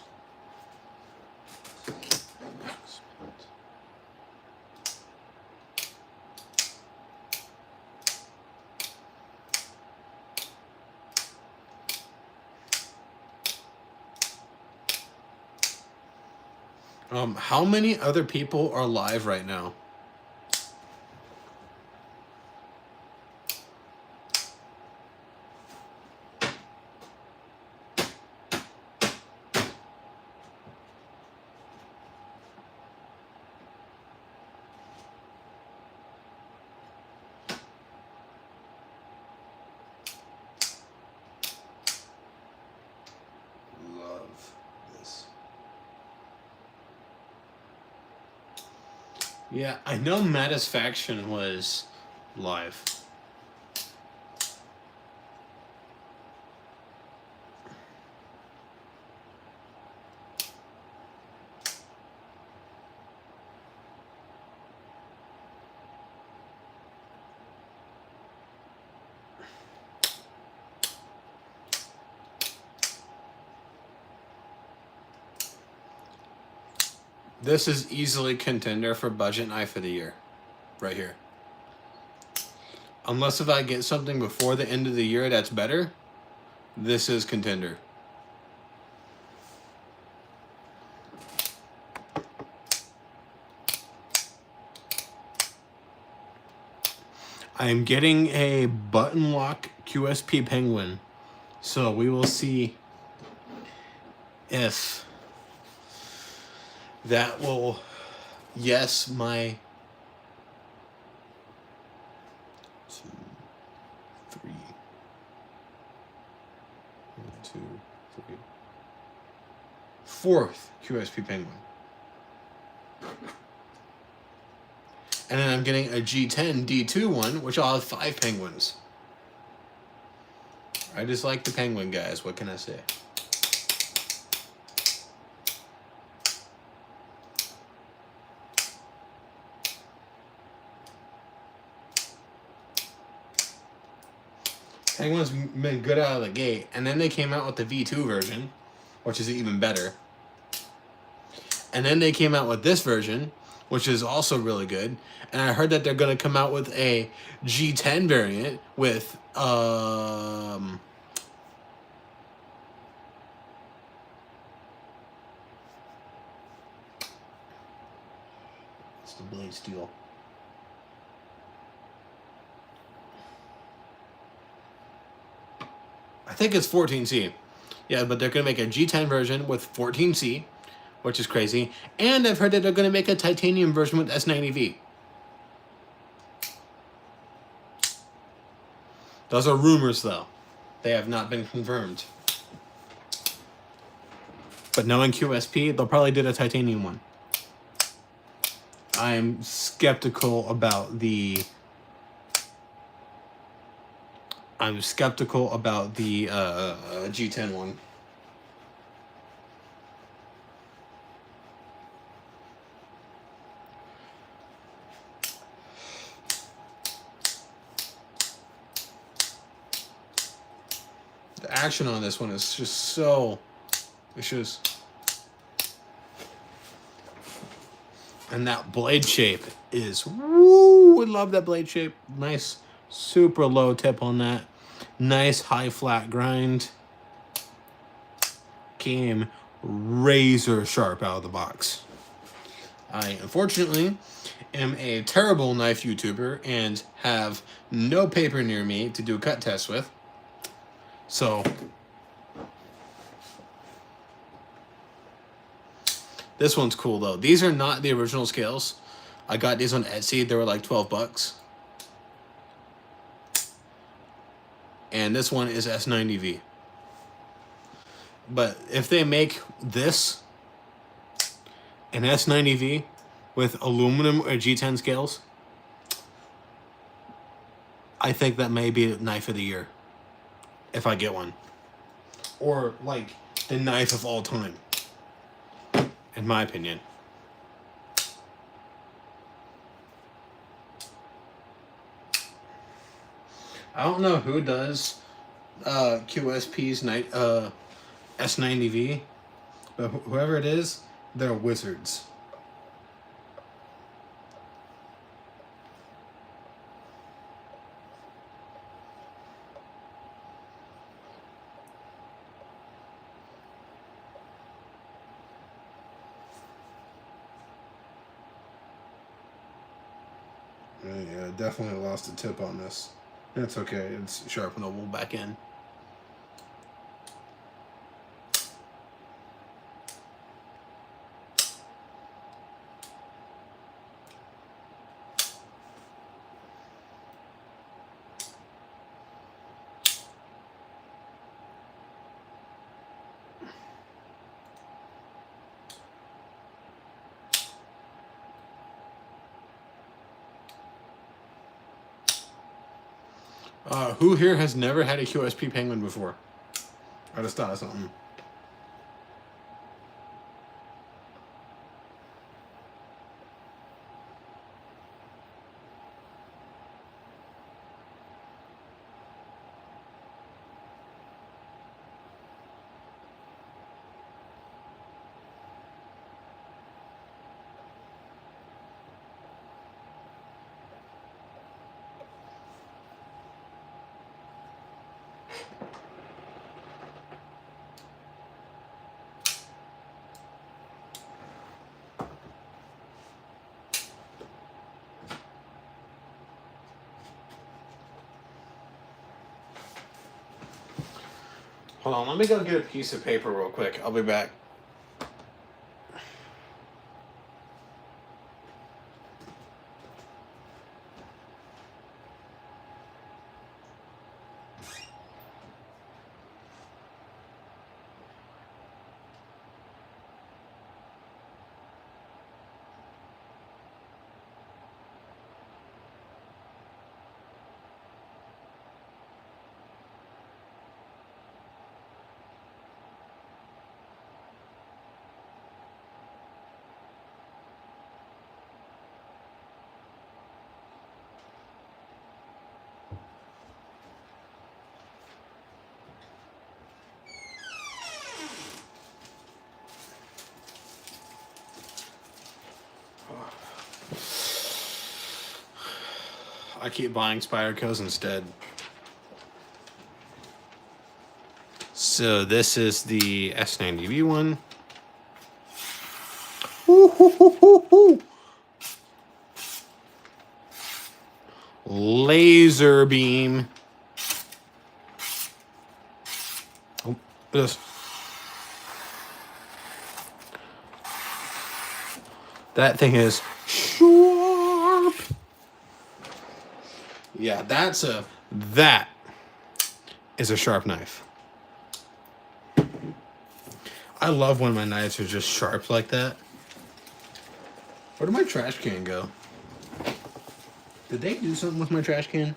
A: How many other people are live right now? Yeah, I know Matisfaction was live. This is easily contender for budget knife of the year. Right here. Unless if I get something before the end of the year that's better, this is contender. I am getting a button lock QSP Penguin. So we will see if that will, yes, my 2, 3, 1, 2, 3, fourth QSP Penguin. And then I'm getting a G10 D2 one, which I'll have 5 penguins. I just like the penguin, guys. What can I say? Penguin's been good out of the gate, and then they came out with the V2 version, which is even better. And then they came out with this version, which is also really good. And I heard that they're going to come out with a G10 variant with it's the blade steel. I think it's 14C. Yeah, but they're going to make a G10 version with 14C, which is crazy. And I've heard that they're going to make a titanium version with S90V. Those are rumors, though. They have not been confirmed. But knowing QSP, they'll probably do a titanium one. I'm skeptical about the... G10 one. The action on this one is just so... It's just... And that blade shape is... Woo! I love that blade shape. Nice, super low tip on that. Nice high flat grind. Came razor sharp out of the box. I, unfortunately, am a terrible knife YouTuber and have no paper near me to do cut tests with. So... This one's cool, though. These are not the original scales. I got these on Etsy. They were like 12 bucks. And this one is S90V. But if they make this an S90V with aluminum or G10 scales, I think that may be knife of the year. If I get one. Or, like, the knife of all time. In my opinion. I don't know who does QSP's S90V, but whoever it is, they're wizards. Yeah, definitely lost a tip on this. It's okay. It's sharpenable back in. Who here has never had a QSP Penguin before? I just thought of something. Hold on, let me go get a piece of paper real quick. I'll be back. I keep buying Spyderco's instead. So this is the S90B one. Ooh, hoo, hoo, hoo, hoo. Laser beam. Oh, this. That thing is sharp. Yeah, that is a sharp knife. I love when my knives are just sharp like that. Where did my trash can go? Did they do something with my trash can?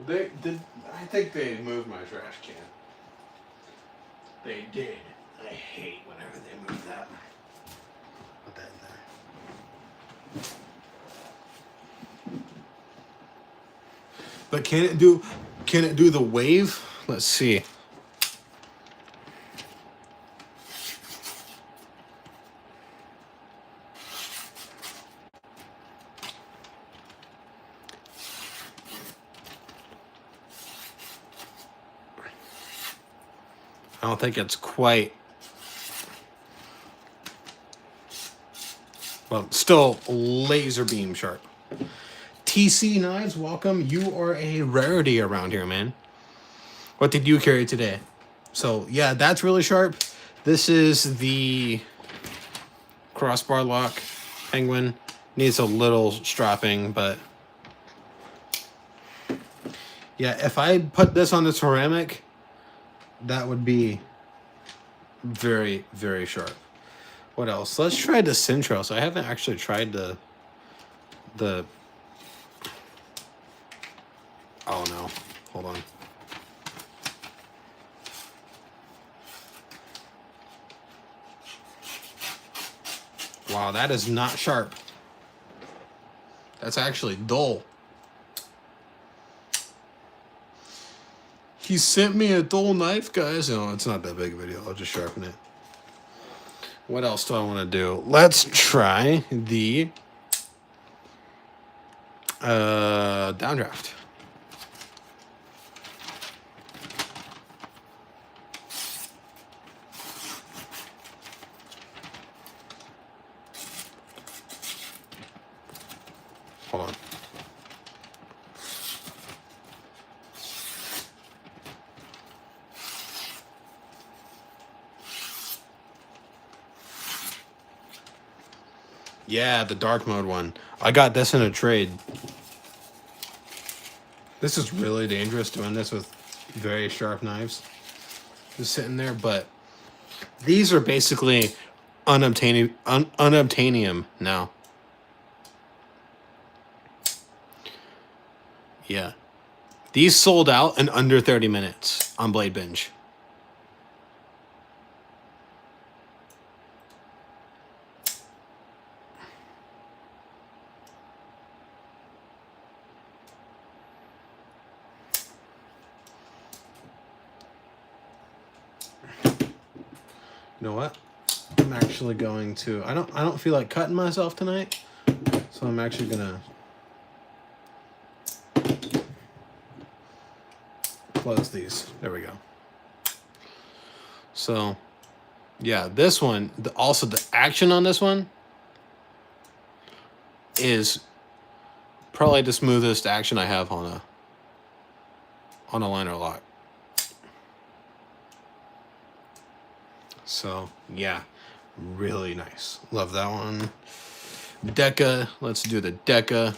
A: They did. I think they moved my trash can. They did. I hate whenever they move that. Put that in there. But can it do the wave? Let's see. I don't think it's quite. Well, still laser beam sharp. TC Knives, welcome. You are a rarity around here, man. What did you carry today? So, yeah, that's really sharp. This is the crossbar lock penguin. Needs a little strapping, but yeah, if I put this on the ceramic, that would be very, very sharp. What else? Let's try the Centros. I haven't actually tried the oh no. Hold on. Wow, that is not sharp. That's actually dull. He sent me a dull knife, guys. No, it's not that big a video. I'll just sharpen it. What else do I want to do? Let's try the downdraft. Hold on. Yeah, the dark mode one. I got this in a trade. This is really dangerous doing this with very sharp knives. Just sitting there, but these are basically unobtainium now. Yeah. These sold out in under 30 minutes on Blade Binge. You know what? I'm actually going to I don't feel like cutting myself tonight. So I'm actually gonna close these. There we go. So yeah, this one, also the action on this one is probably the smoothest action I have on a liner lock. So yeah, really nice. Love that one. Deca, let's do the Deca.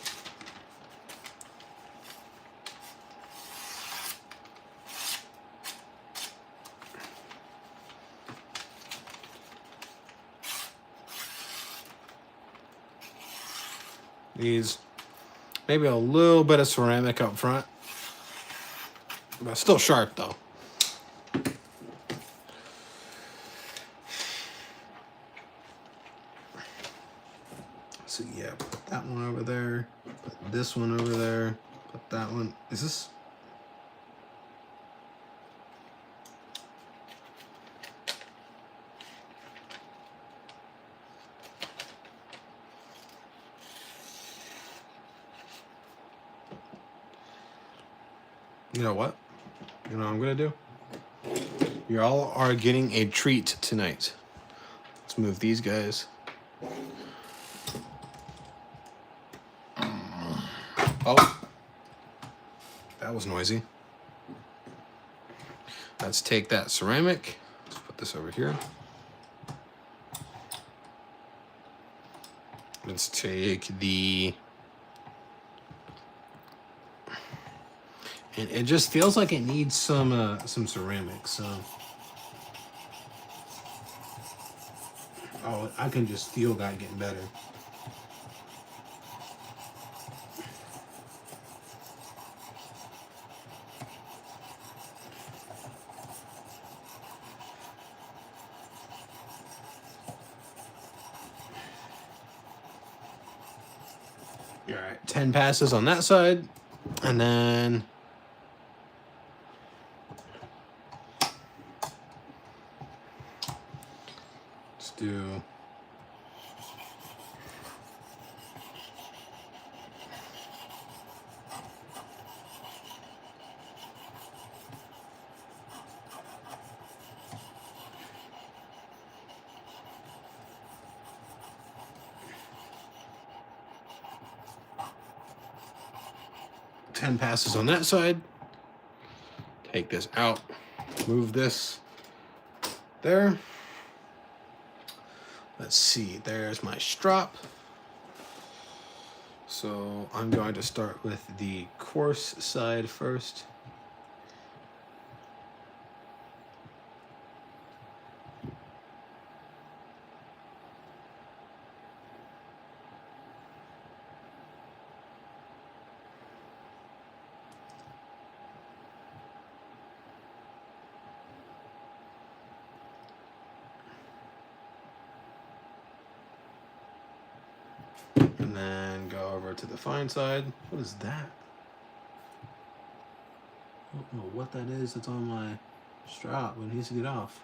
A: These, maybe a little bit of ceramic up front, but still sharp though. So yeah, put that one over there, put this one over there, put that one. Is this? You know what? You know what I'm gonna do? You all are getting a treat tonight. Let's move these guys. Oh, that was noisy. Let's take that ceramic. Let's put this over here. Let's take the... And it just feels like it needs some ceramic, so... Oh, I can just feel that getting better. All right, 10 passes on that side, and then let's do ten passes on that side. Take this out, move this there. Let's see, there's my strop. So I'm going to start with the coarse side first. And then go over to the fine side. What is that? I don't know what that is. It's on my strap, but it needs to get off.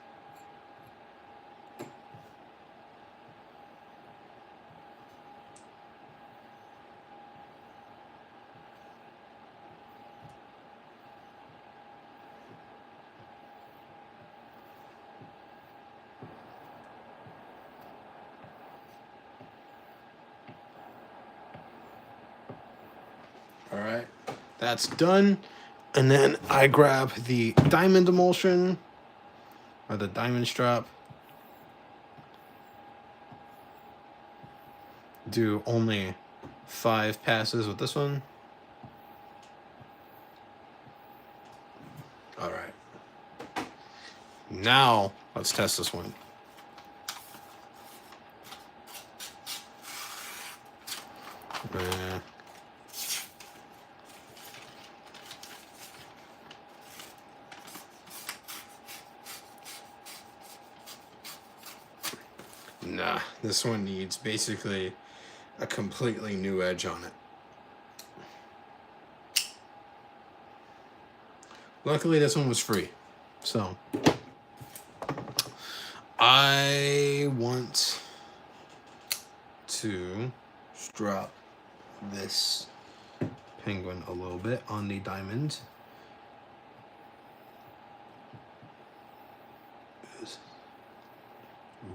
A: All right, that's done. And then I grab the diamond emulsion, or the diamond strap. Do only 5 passes with this one. All right. Now, let's test this one. Nah, this one needs basically a completely new edge on it. Luckily, this one was free. So, I want to strap this penguin a little bit on the diamond.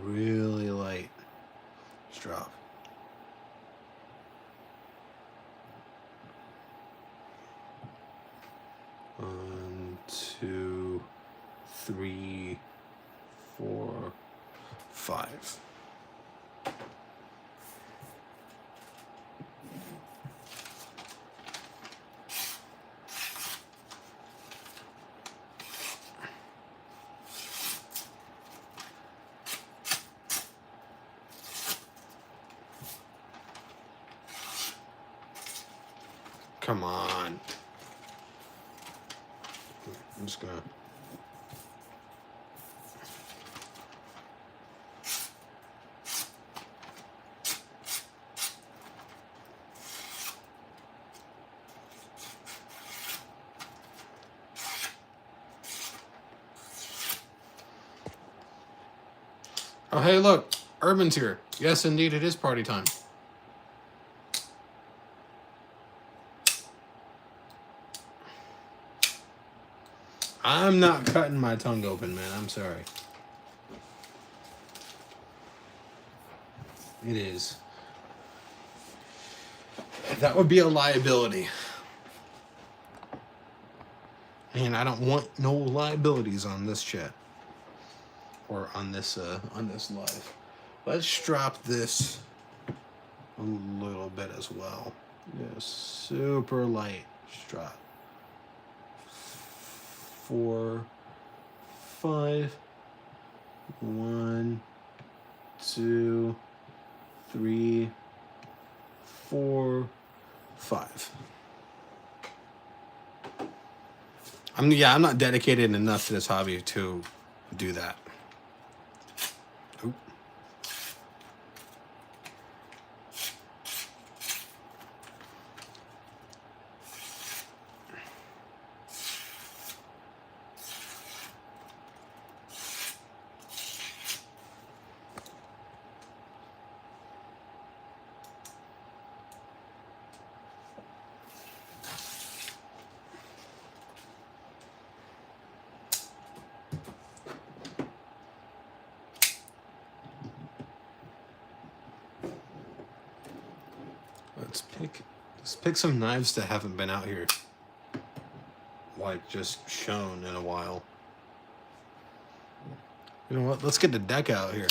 A: Really light strap. One, two, three, 4, 5. Come on. I'm just gonna... Oh, hey, look. Urban's here. Yes, indeed, it is party time. I'm not cutting my tongue open, man. I'm sorry. It is. That would be a liability. And I don't want no liabilities on this chat. Or on this live. Let's drop this a little bit as well. Yeah, super light. Just drop 4, 5, 1, 2, 3, 4, 5. I'm not dedicated enough to this hobby to do that. Oop. Let's pick some knives that haven't been out here, like just shown in a while. You know what? Let's get the deck out here.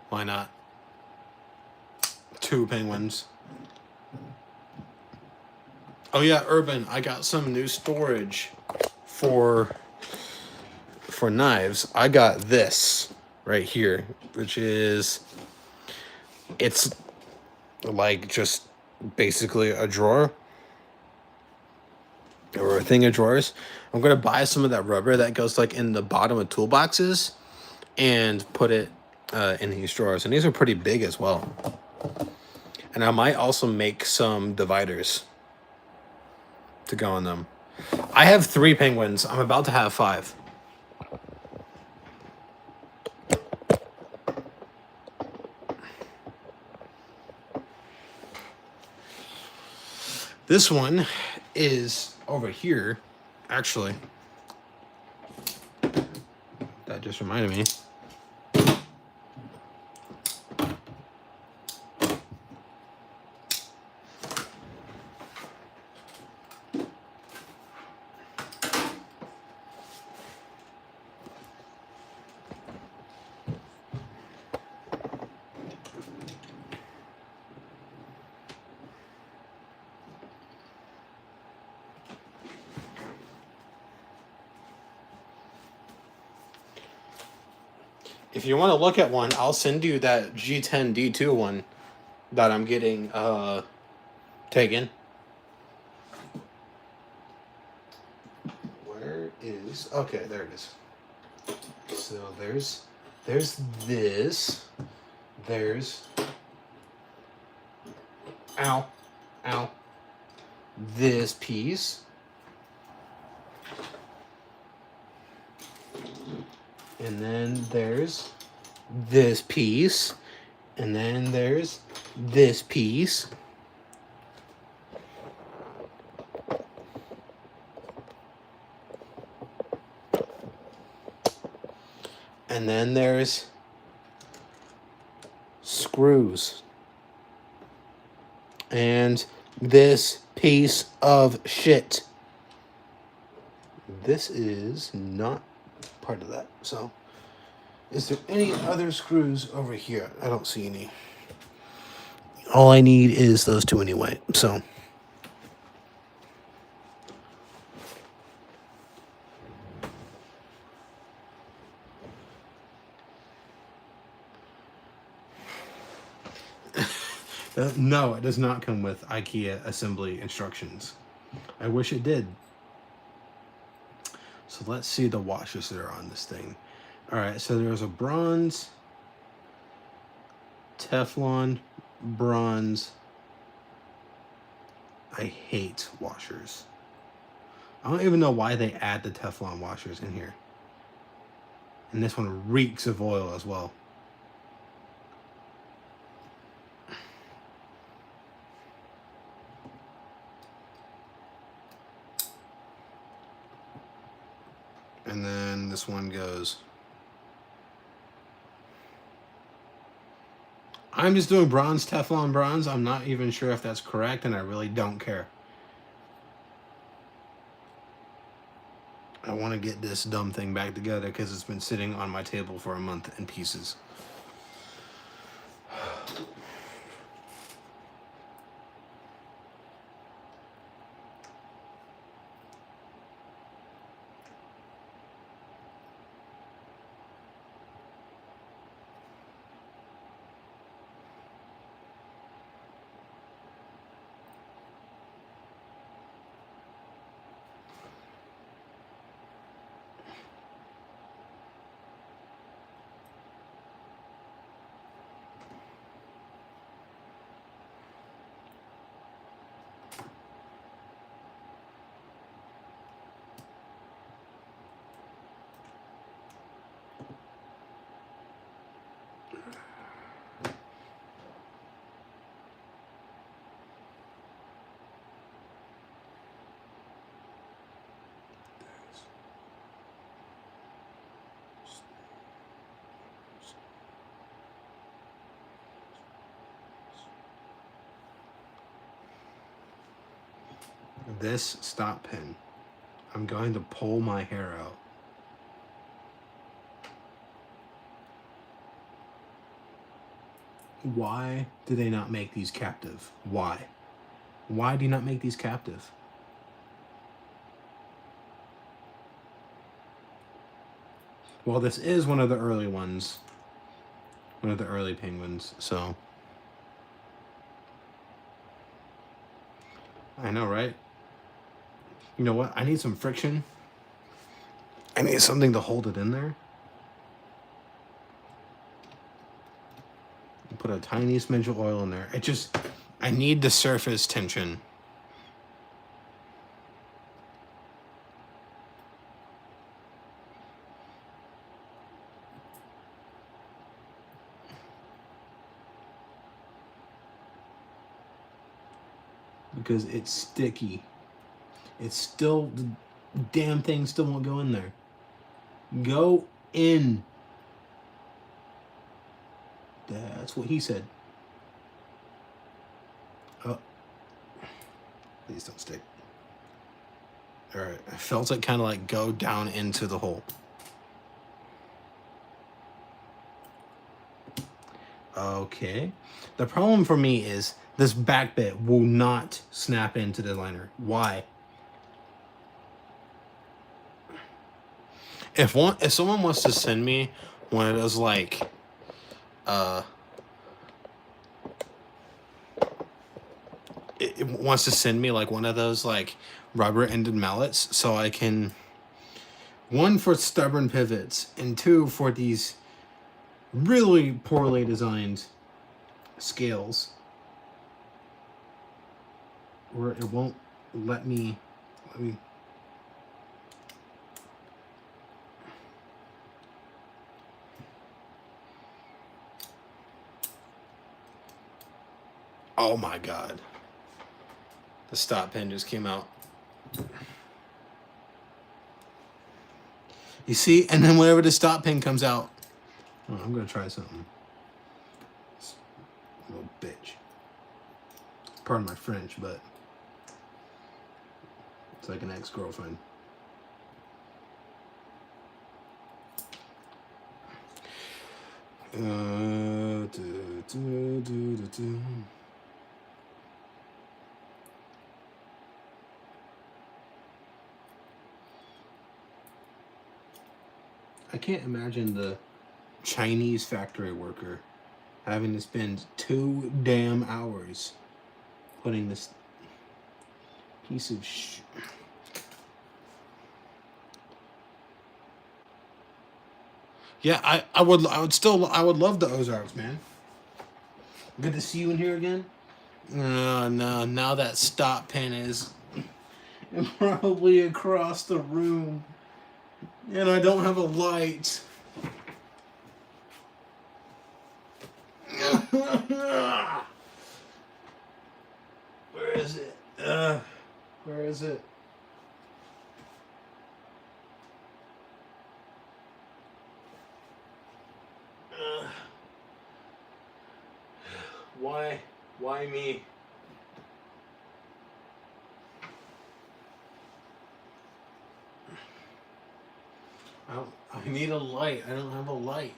A: Why not? 2 penguins. Oh yeah, Urban, I got some new storage for knives. I got this right here, which is, it's like just basically a drawer or a thing of drawers. I'm gonna buy some of that rubber that goes like in the bottom of toolboxes and put it in these drawers, and these are pretty big as well. And I might also make some dividers to go on them. I have 3 penguins. I'm about to have 5. This one is over here, actually. That just reminded me. If you want to look at one, I'll send you that G10D2 one that I'm getting taken. Where is... Okay, there it is. So there's this. There's... Ow. Ow. This piece. And then there's this piece. And then there's this piece. And then there's screws. And this piece of shit. This is not part of that. So, is there any other screws over here? I don't see any. All I need is those 2 anyway. So, no, it does not come with IKEA assembly instructions. I wish it did. So let's see the washers that are on this thing. All right, so there's a bronze, Teflon, bronze. I hate washers. I don't even know why they add the Teflon washers in here. And this one reeks of oil as well. And then this one goes. I'm just doing bronze, Teflon bronze. I'm not even sure if that's correct, and I really don't care. I want to get this dumb thing back together because it's been sitting on my table for a month in pieces. This stop pin, I'm going to pull my hair out. Why do they not make these captive? Why? Why do you not make these captive? Well, this is one of the early ones. One of the early penguins, so. I know, right? You know what? I need some friction. I need something to hold it in there. Put a tiny smidge of oil in there. I need the surface tension. Because it's sticky. It's still, the damn thing still won't go in there. Go in. That's what he said. Oh. Please don't stick. Alright, I felt it kind of like go down into the hole. Okay. The problem for me is this back bit will not snap into the liner. Why? If someone wants to send me one of those like it wants to send me like one of those like rubber ended mallets so I can, one, for stubborn pivots, and two, for these really poorly designed scales where it won't let me oh my god, the stop pin just came out. You see, and then whenever the stop pin comes out, oh, I'm gonna try something. Little bitch. Pardon my French, but it's like an ex-girlfriend. I can't imagine the Chinese factory worker having to spend 2 damn hours putting this piece of Yeah, I would love the Ozarks, man. Good to see you in here again. No, now that stop pin is probably across the room. And I don't have a light. Where is it? Where is it? Why me? I need a light. I don't have a light.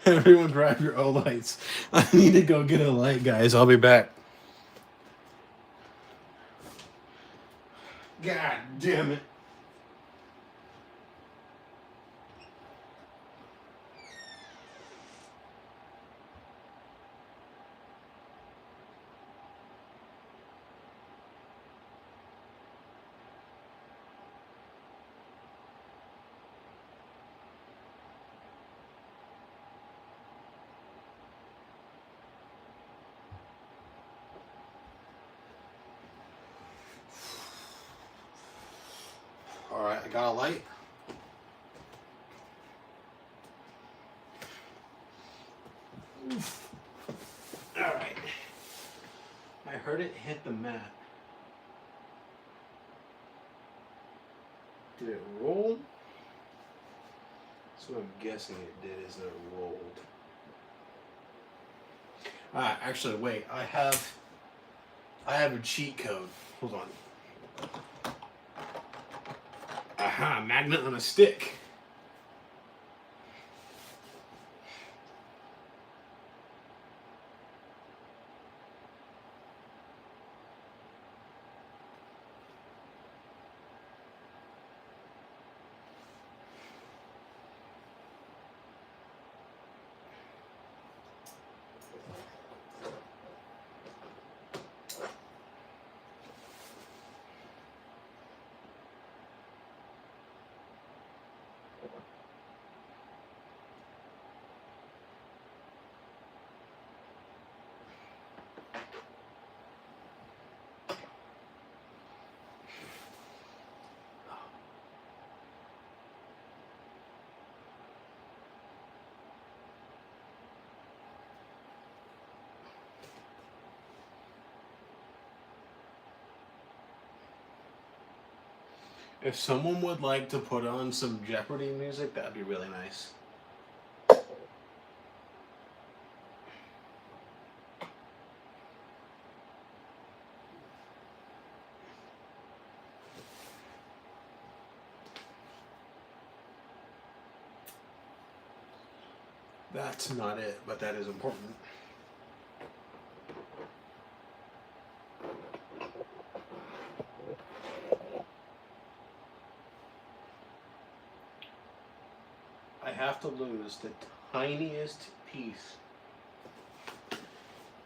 A: Everyone grab your O lights. I need to go get a light, guys. I'll be back. God damn it. Alright, I got a light. Alright. I heard it hit the mat. Did it roll? That's what I'm guessing it did, is that it rolled. Alright, actually wait, I have a cheat code. Hold on. Aha, magnet on a stick. If someone would like to put on some Jeopardy music, that'd be really nice. That's not it, but that is important. I have to lose the tiniest piece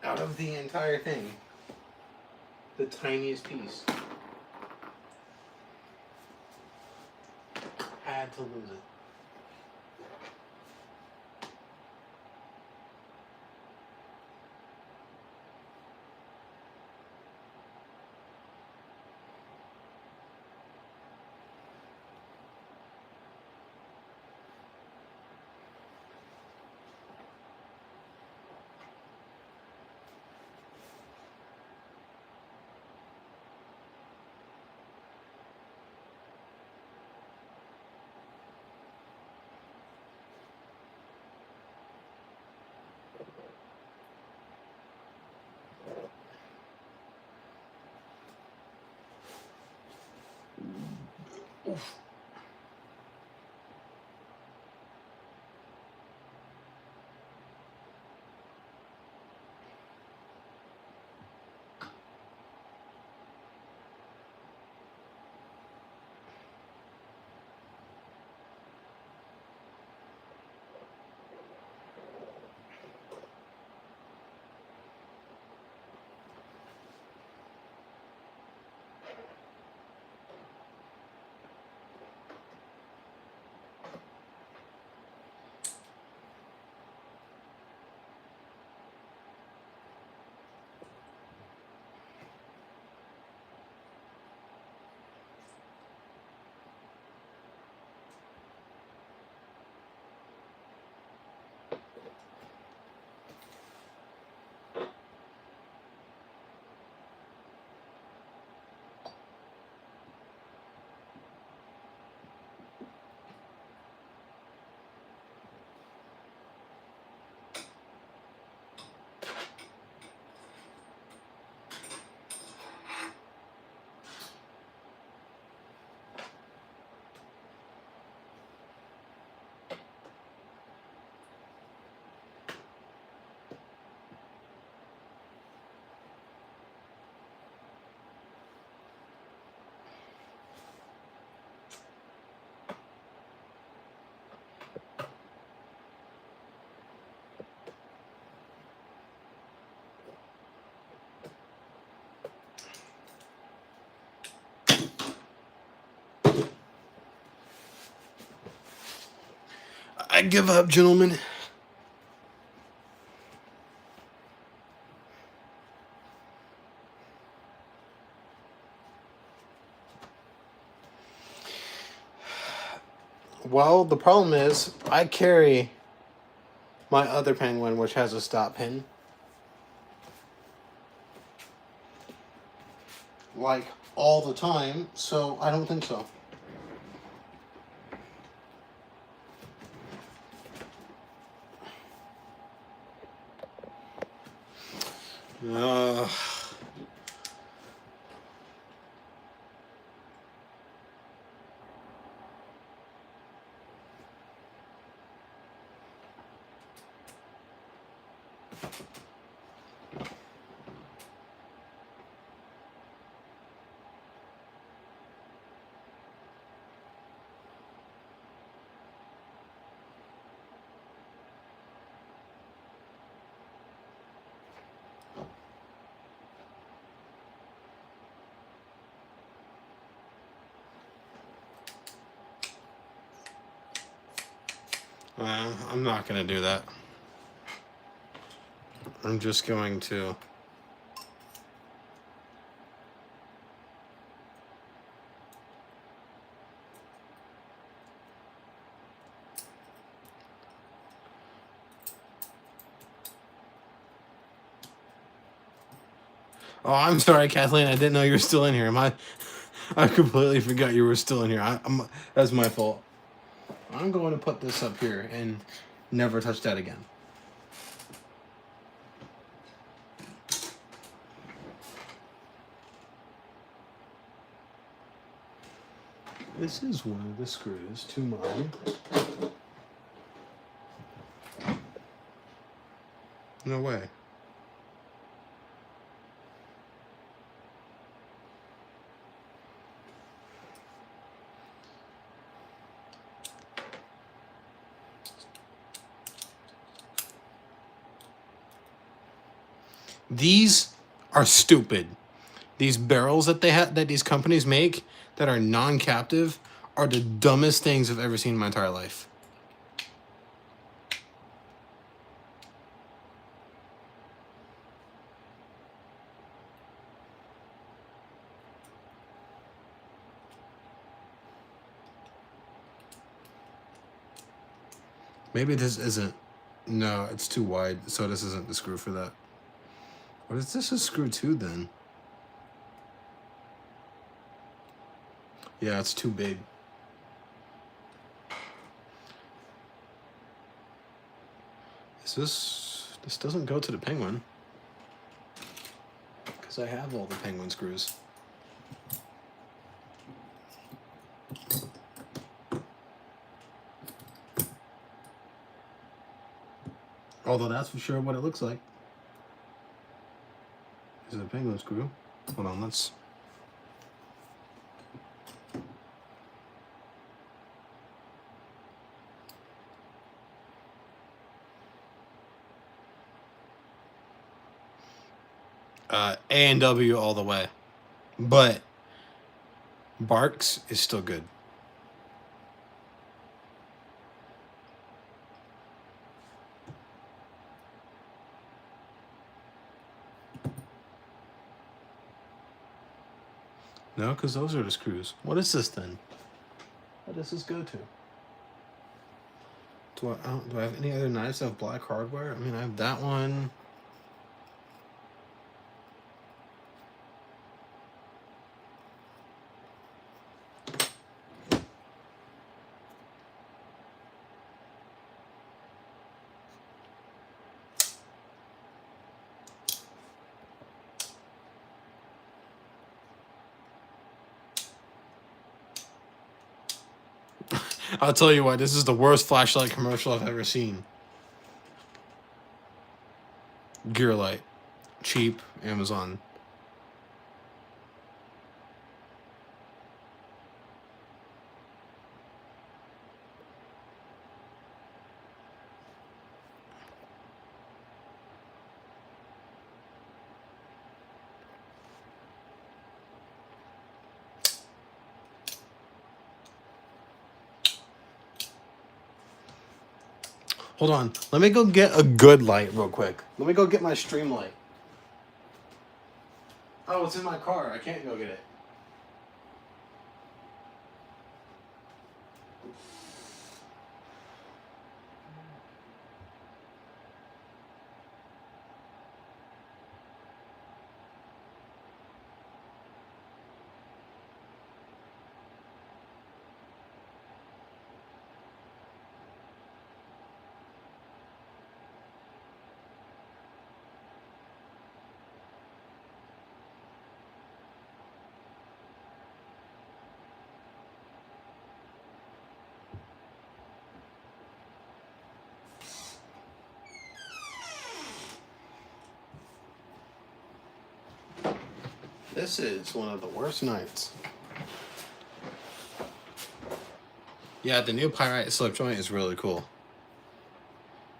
A: out of the entire thing. The tiniest piece. Had to lose it. I give up, gentlemen. Well, the problem is I carry my other penguin, which has a stop pin, like all the time, so I don't think so. I'm not going to do that. I'm just going to... Oh, I'm sorry, Kathleen. I didn't know you were still in here. I completely forgot you were still in here. That's my fault. I'm going to put this up here and never touch that again. This is one of the screws to mine. No way. These are stupid. These barrels that that these companies make that are non-captive are the dumbest things I've ever seen in my entire life. Maybe this isn't. No, it's too wide, so this isn't the screw for that. What is this a screw to then? Yeah, it's too big. This doesn't go to the penguin. Because I have all the penguin screws. Although that's for sure what it looks like. Is it a penguin screw? Hold on, let's... A and W all the way. But Barks is still good. No, because those are the screws. What is this then? What does this go to? Do I have any other knives that have black hardware? I mean, I have that one. I'll tell you what, this is the worst flashlight commercial I've ever seen. Gear light. Cheap. Amazon. Hold on. Let me go get a good light real quick. Let me go get my stream light. Oh, it's in my car. I can't go get it. This is one of the worst nights. Yeah, the new Pyrite slip joint is really cool.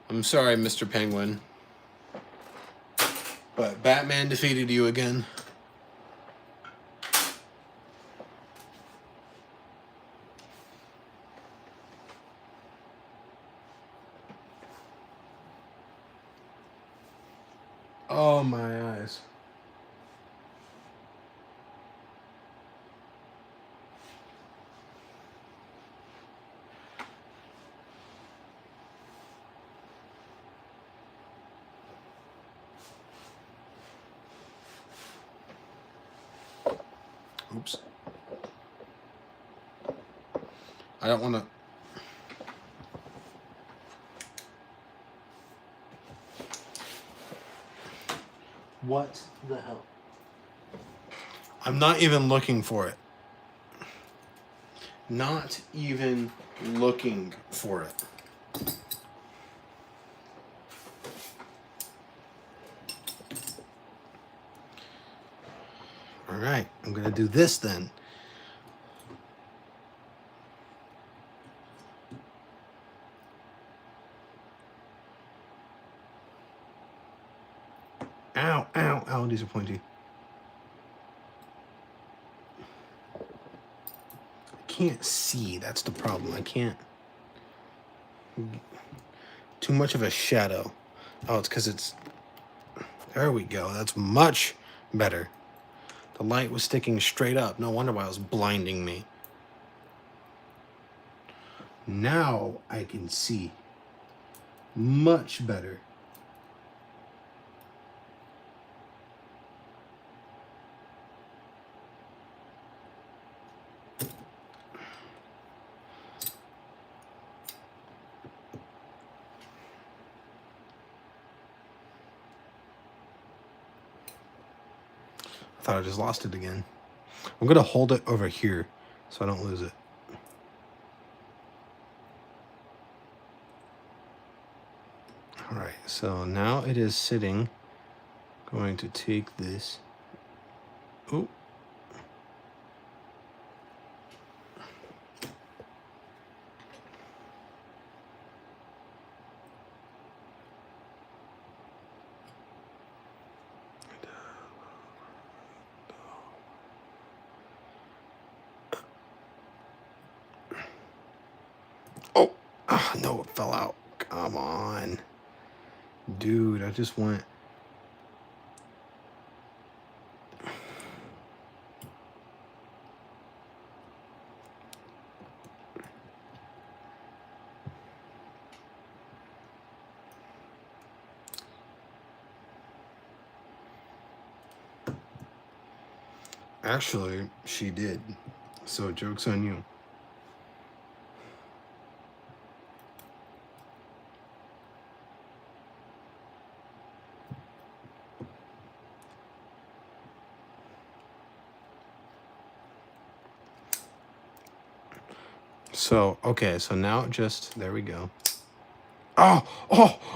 A: I'm sorry, Mr. Penguin. But Batman defeated you again. Oh, my eyes. Oops. I don't want to... What the hell? I'm not even looking for it. Not even looking for it. All right, I'm going to do this then. Ow, ow, ow, these are pointy. I can't see, that's the problem. I can't. Too much of a shadow. Oh, it's because it's... There we go, that's much better. The light was sticking straight up. No wonder why it was blinding me. Now I can see much better. I thought I just lost it again. I'm going to hold it over here so I don't lose it. All right, so now it is sitting. Going to take this. Oh. Oh, no, it fell out. Come on. Dude, I just went. Actually, she did. So, joke's on you. So, okay, so now just, there we go. Oh,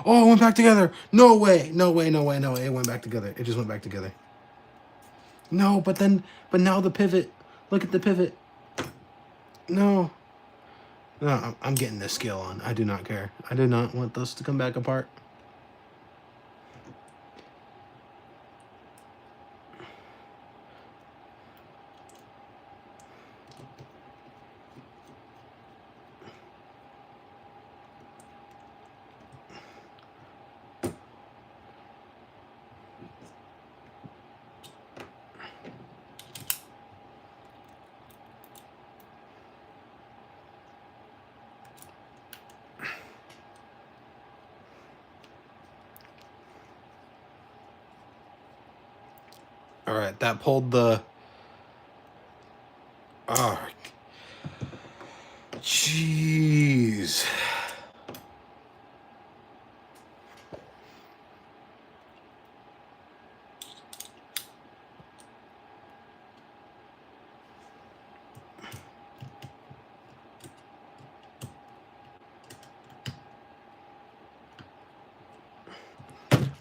A: it went back together. No way, no way, no way, no way. It went back together. It just went back together. No, but now the pivot. Look at the pivot. No. No, I'm getting this skill on. I do not care. I do not want those to come back apart. All right, that pulled the. Oh, jeez.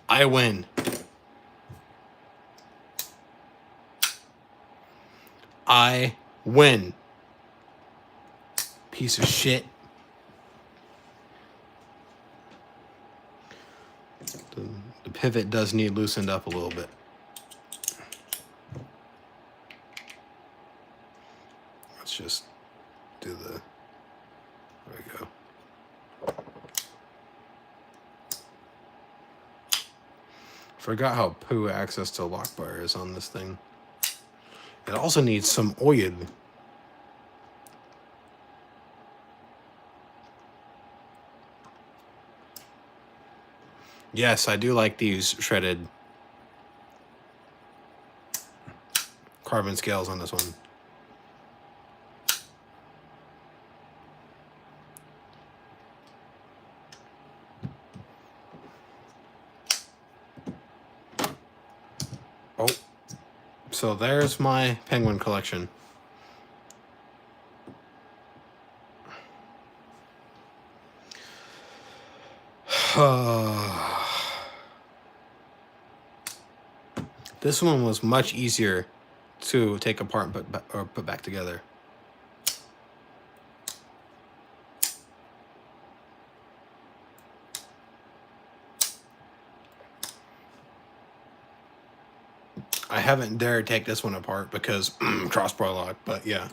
A: I win. I win. Piece of shit. The pivot does need loosened up a little bit. Let's just do the. There we go. Forgot how poo access to lock bar is on this thing. It also needs some oil. Yes, I do like these shredded carbon scales on this one. Oh, so there's my penguin collection. This one was much easier to take apart or put back together. I haven't dared take this one apart because crossbar lock, but yeah.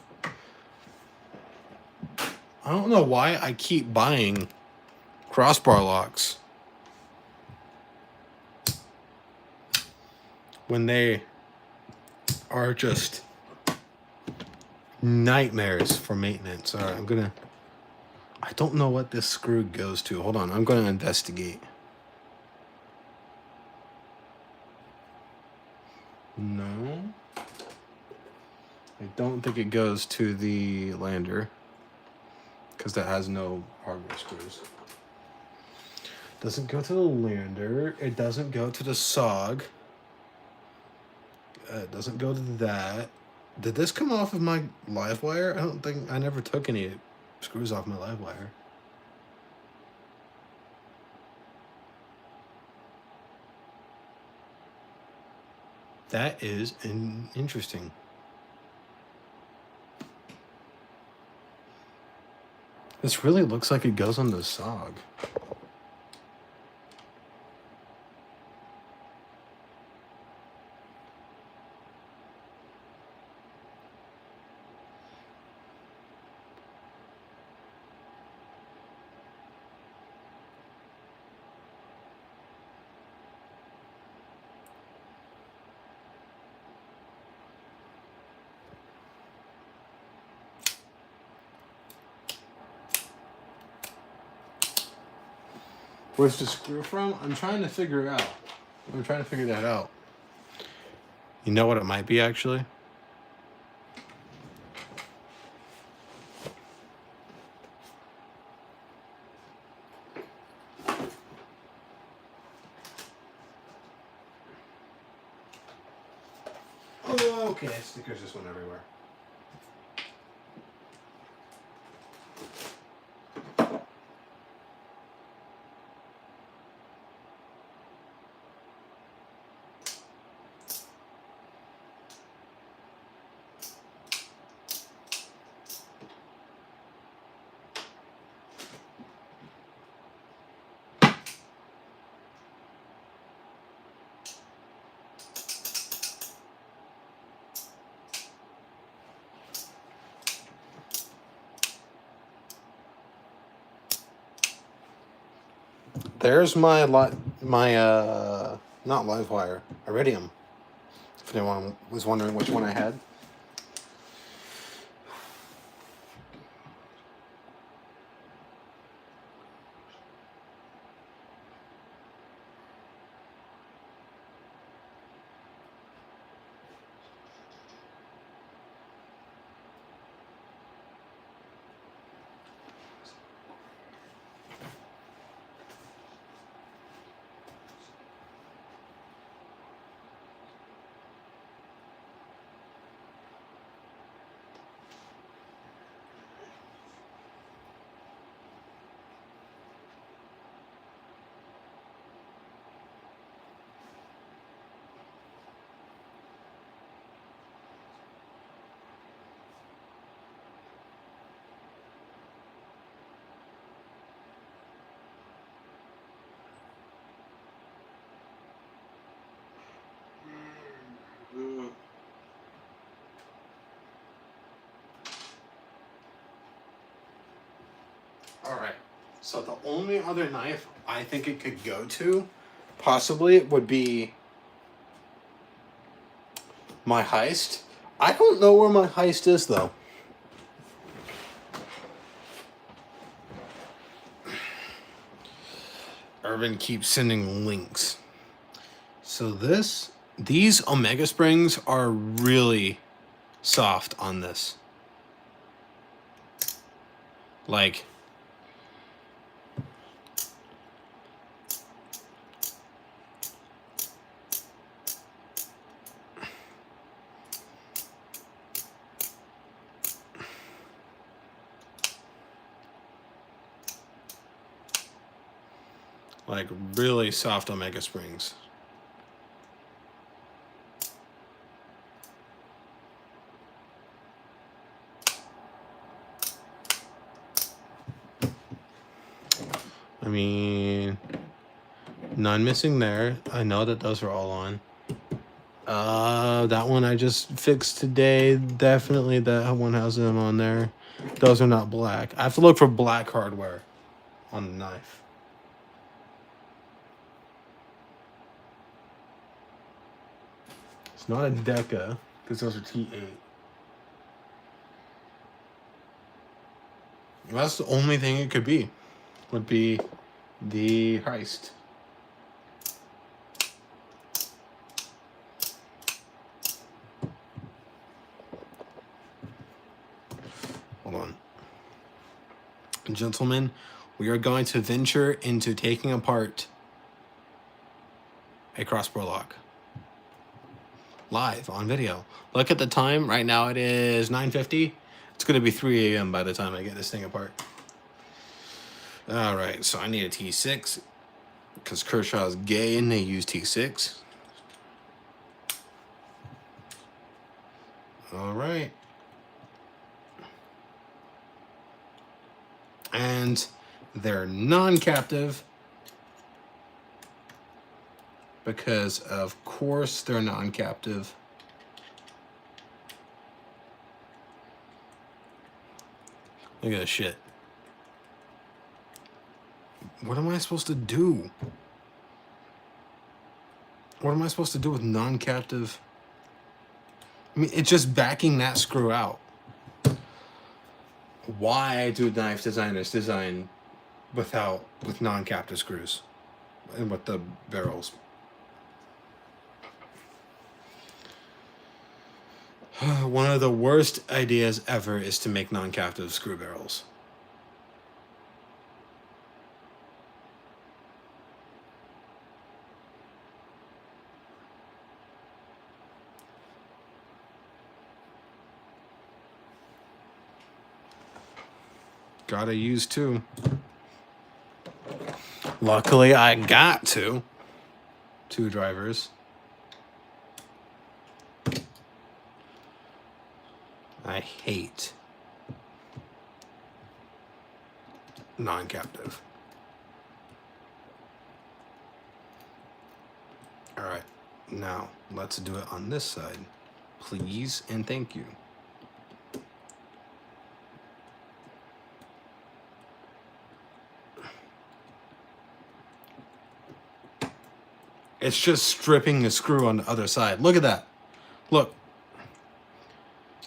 A: I don't know why I keep buying crossbar locks when they are just nightmares for maintenance. All right, I don't know what this screw goes to. Hold on, I'm gonna investigate. No, I don't think it goes to the lander because that has no hardware screws. Doesn't go to the lander. It doesn't go to the SOG. It doesn't go to that. Did this come off of my live wire? I don't think I never took any screws off my live wire. That is interesting. This really looks like it goes on the SOG. Where's the screw from? I'm trying to figure it out. I'm trying to figure that out. You know what it might be, actually? Oh, okay. Stickers just went everywhere. There's my not live wire, iridium. If anyone was wondering which one I had. So the only other knife I think it could go to, possibly, would be my heist. I don't know where my heist is, though. Urban keeps sending links. So these Omega springs are really soft on this. Like, really soft Omega springs. I mean, none missing there. I know that those are all on. That one I just fixed today. Definitely that one has them on there. Those are not black. I have to look for black hardware on the knife. It's not a Deca, because those are T8. Well, that's the only thing it could be. Would be the heist. Hold on. Gentlemen, we are going to venture into taking apart a crossbar lock. Live on video. Look at the time. Right now it is 9:50. It's going to be 3 a.m. by the time I get this thing apart. All right, so I need a T6 because Kershaw's gay and they use T6. All right. And they're non-captive because, of course, they're non-captive. Look at this shit. What am I supposed to do? What am I supposed to do with non-captive? I mean, it's just backing that screw out. Why do knife designers design with non-captive screws and with the barrels? One of the worst ideas ever is to make non-captive screw barrels. Gotta use two. Luckily, I got two drivers. I hate non-captive. All right, now let's do it on this side. Please and thank you. It's just stripping the screw on the other side. Look at that. Look.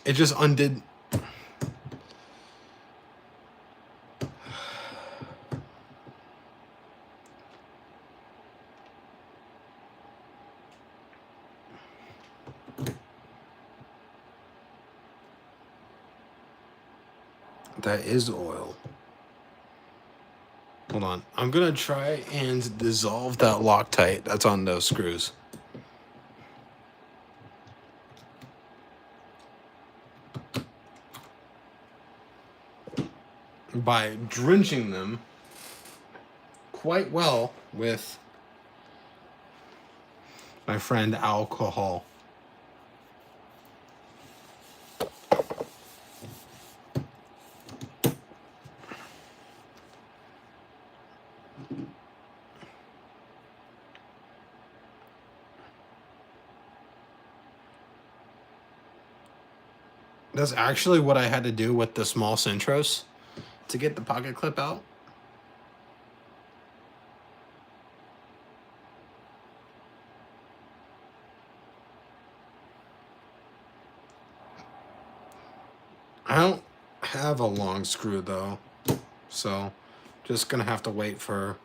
A: It just undid. That is oil. Hold on. I'm going to try and dissolve that Loctite that's on those screws. By drenching them quite well with my friend alcohol. That's actually what I had to do with the small Centros to get the pocket clip out. have a long screw though, so just gonna have to wait for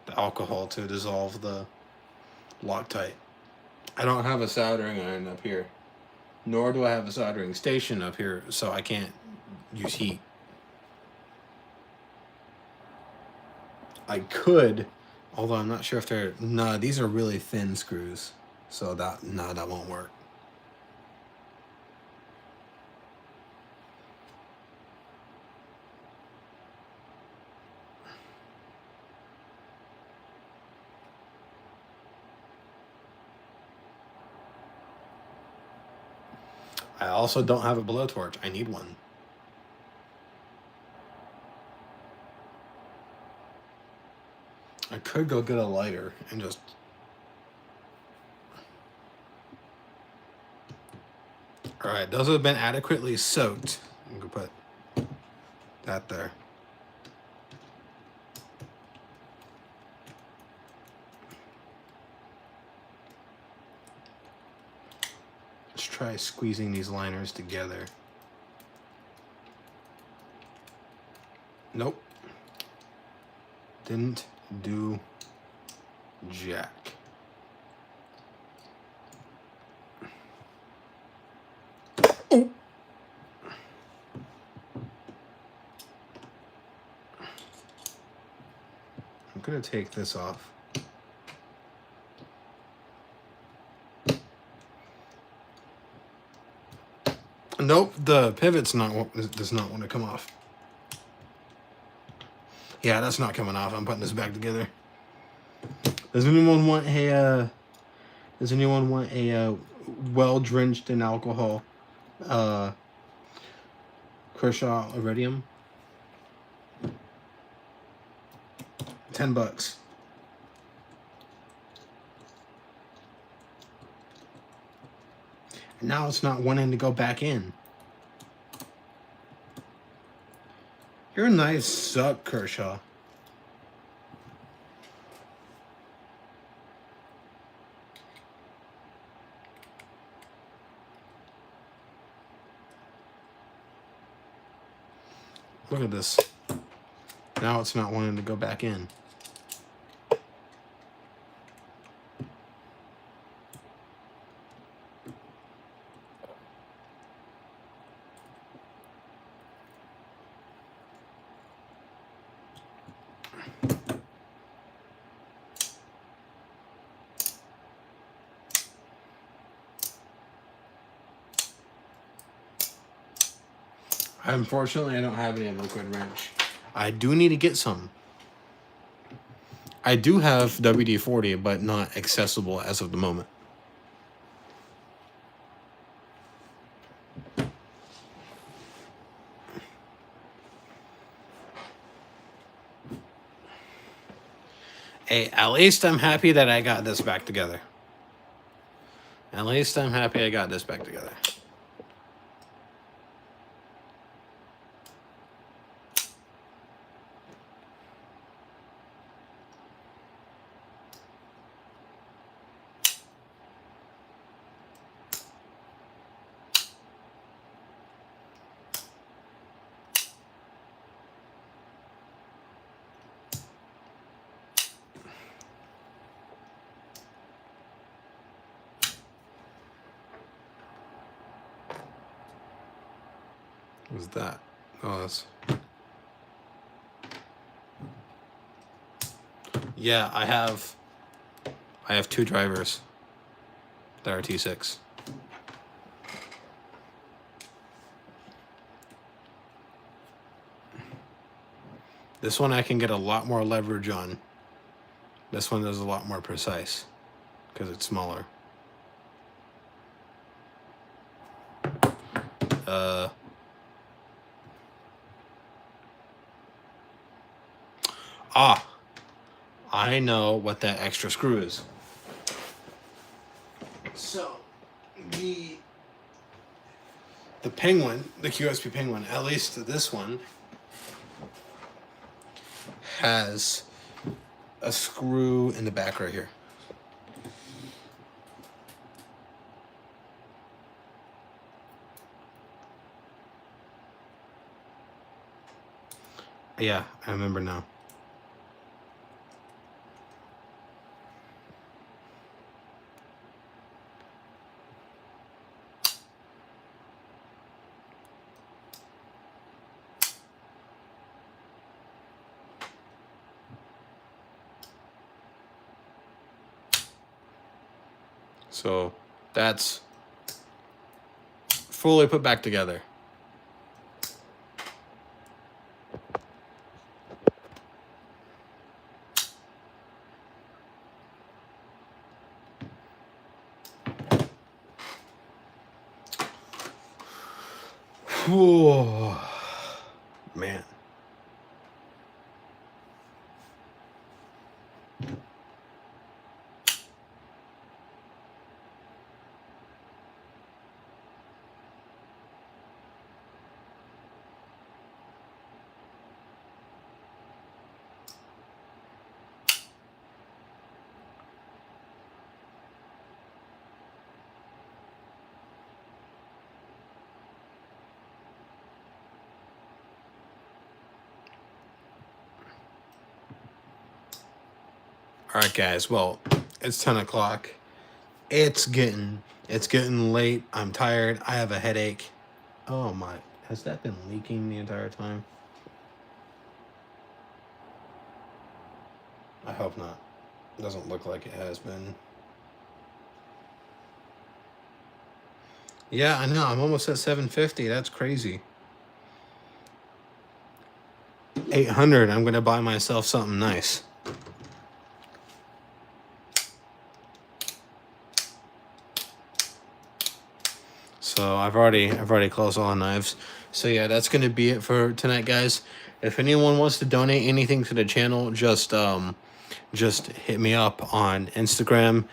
A: the alcohol to dissolve the Loctite. I don't have a soldering iron up here, nor do I have a soldering station up here, so I can't use heat. I could, although I'm not sure if they're... No, these are really thin screws, so that won't work. I also don't have a blowtorch. I need one. I could go get a lighter and just... Alright, those have been adequately soaked. I'm going to put that there. Let's try squeezing these liners together. Nope. Didn't do jack. Oh. I'm gonna take this off. Nope, the pivot's does not want to come off. Yeah, that's not coming off. I'm putting this back together. Does anyone want a well drenched in alcohol Kershaw Iridium? $10. Now it's not wanting to go back in. Your knives suck, Kershaw. Look at this. Now it's not wanting to go back in. Unfortunately, I don't have any liquid wrench. I do need to get some. I do have WD-40, but not accessible as of the moment. Hey, at least I'm happy that I got this back together. At least I'm happy I got this back together. What was that? Oh, that's... Yeah, I have 2 drivers that are T6. This one I can get a lot more leverage on. This one is a lot more precise because it's smaller. I know what that extra screw is. So, the Penguin, the QSP Penguin, at least this one, has a screw in the back right here. Yeah, I remember now. So that's fully put back together. Whew. Man. All right, guys. Well, it's 10 o'clock. It's getting late. I'm tired. I have a headache. Oh my! Has that been leaking the entire time? I hope not. It doesn't look like it has been. Yeah, I know. I'm almost at 750. That's crazy. 800. I'm gonna buy myself something nice. So I've already closed all the knives. So yeah, that's gonna be it for tonight, guys. If anyone wants to donate anything to the channel, just hit me up on Instagram,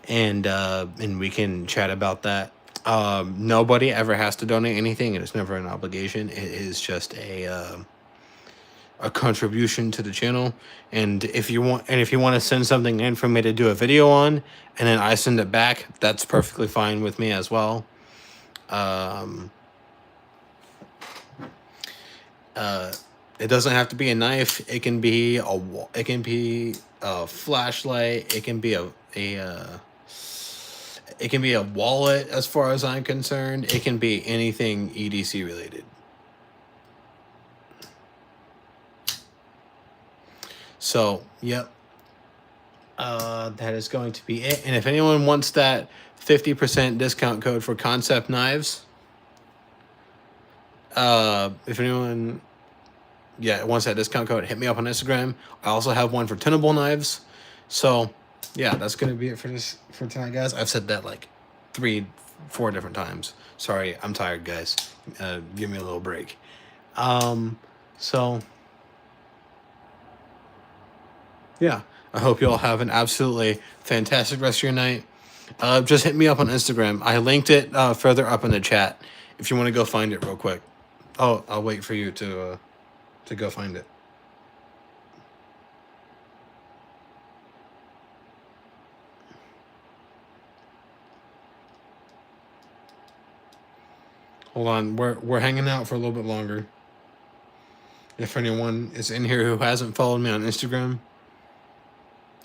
A: and we can chat about that. Nobody ever has to donate anything. It is never an obligation. It is just a contribution to the channel. And if you want to send something in for me to do a video on, and then I send it back, that's perfectly fine with me as well. It doesn't have to be a knife. It can be a flashlight. It can be it can be a wallet, as far as I'm concerned. It can be anything EDC related. So, yep. That is going to be it. And if anyone wants that 50% discount code for Concept Knives, if anyone wants that discount code, hit me up on Instagram. I also have one for Tenable Knives. So, yeah, that's going to be it for tonight, guys. I've said that like 3-4 different times. Sorry, I'm tired, guys. Give me a little break. So, yeah, I hope you all have an absolutely fantastic rest of your night. Just hit me up on Instagram. I linked it further up in the chat if you want to go find it real quick. Oh, I'll wait for you to go find it. Hold on, we're hanging out for a little bit longer. If anyone is in here who hasn't followed me on Instagram,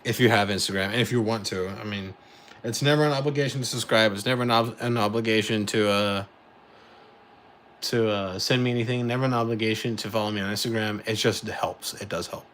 A: if you have Instagram, and if you want to, I mean, it's never an obligation to subscribe. It's never an obligation to send me anything. Never an obligation to follow me on Instagram. It just helps. It does help.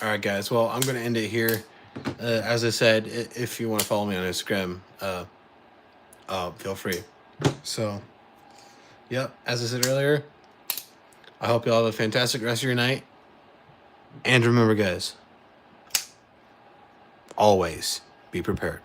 A: All right, guys. Well, I'm going to end it here. As I said, if you want to follow me on Instagram, feel free. So, yep, as I said earlier, I hope you all have a fantastic rest of your night. And remember, guys, always be prepared.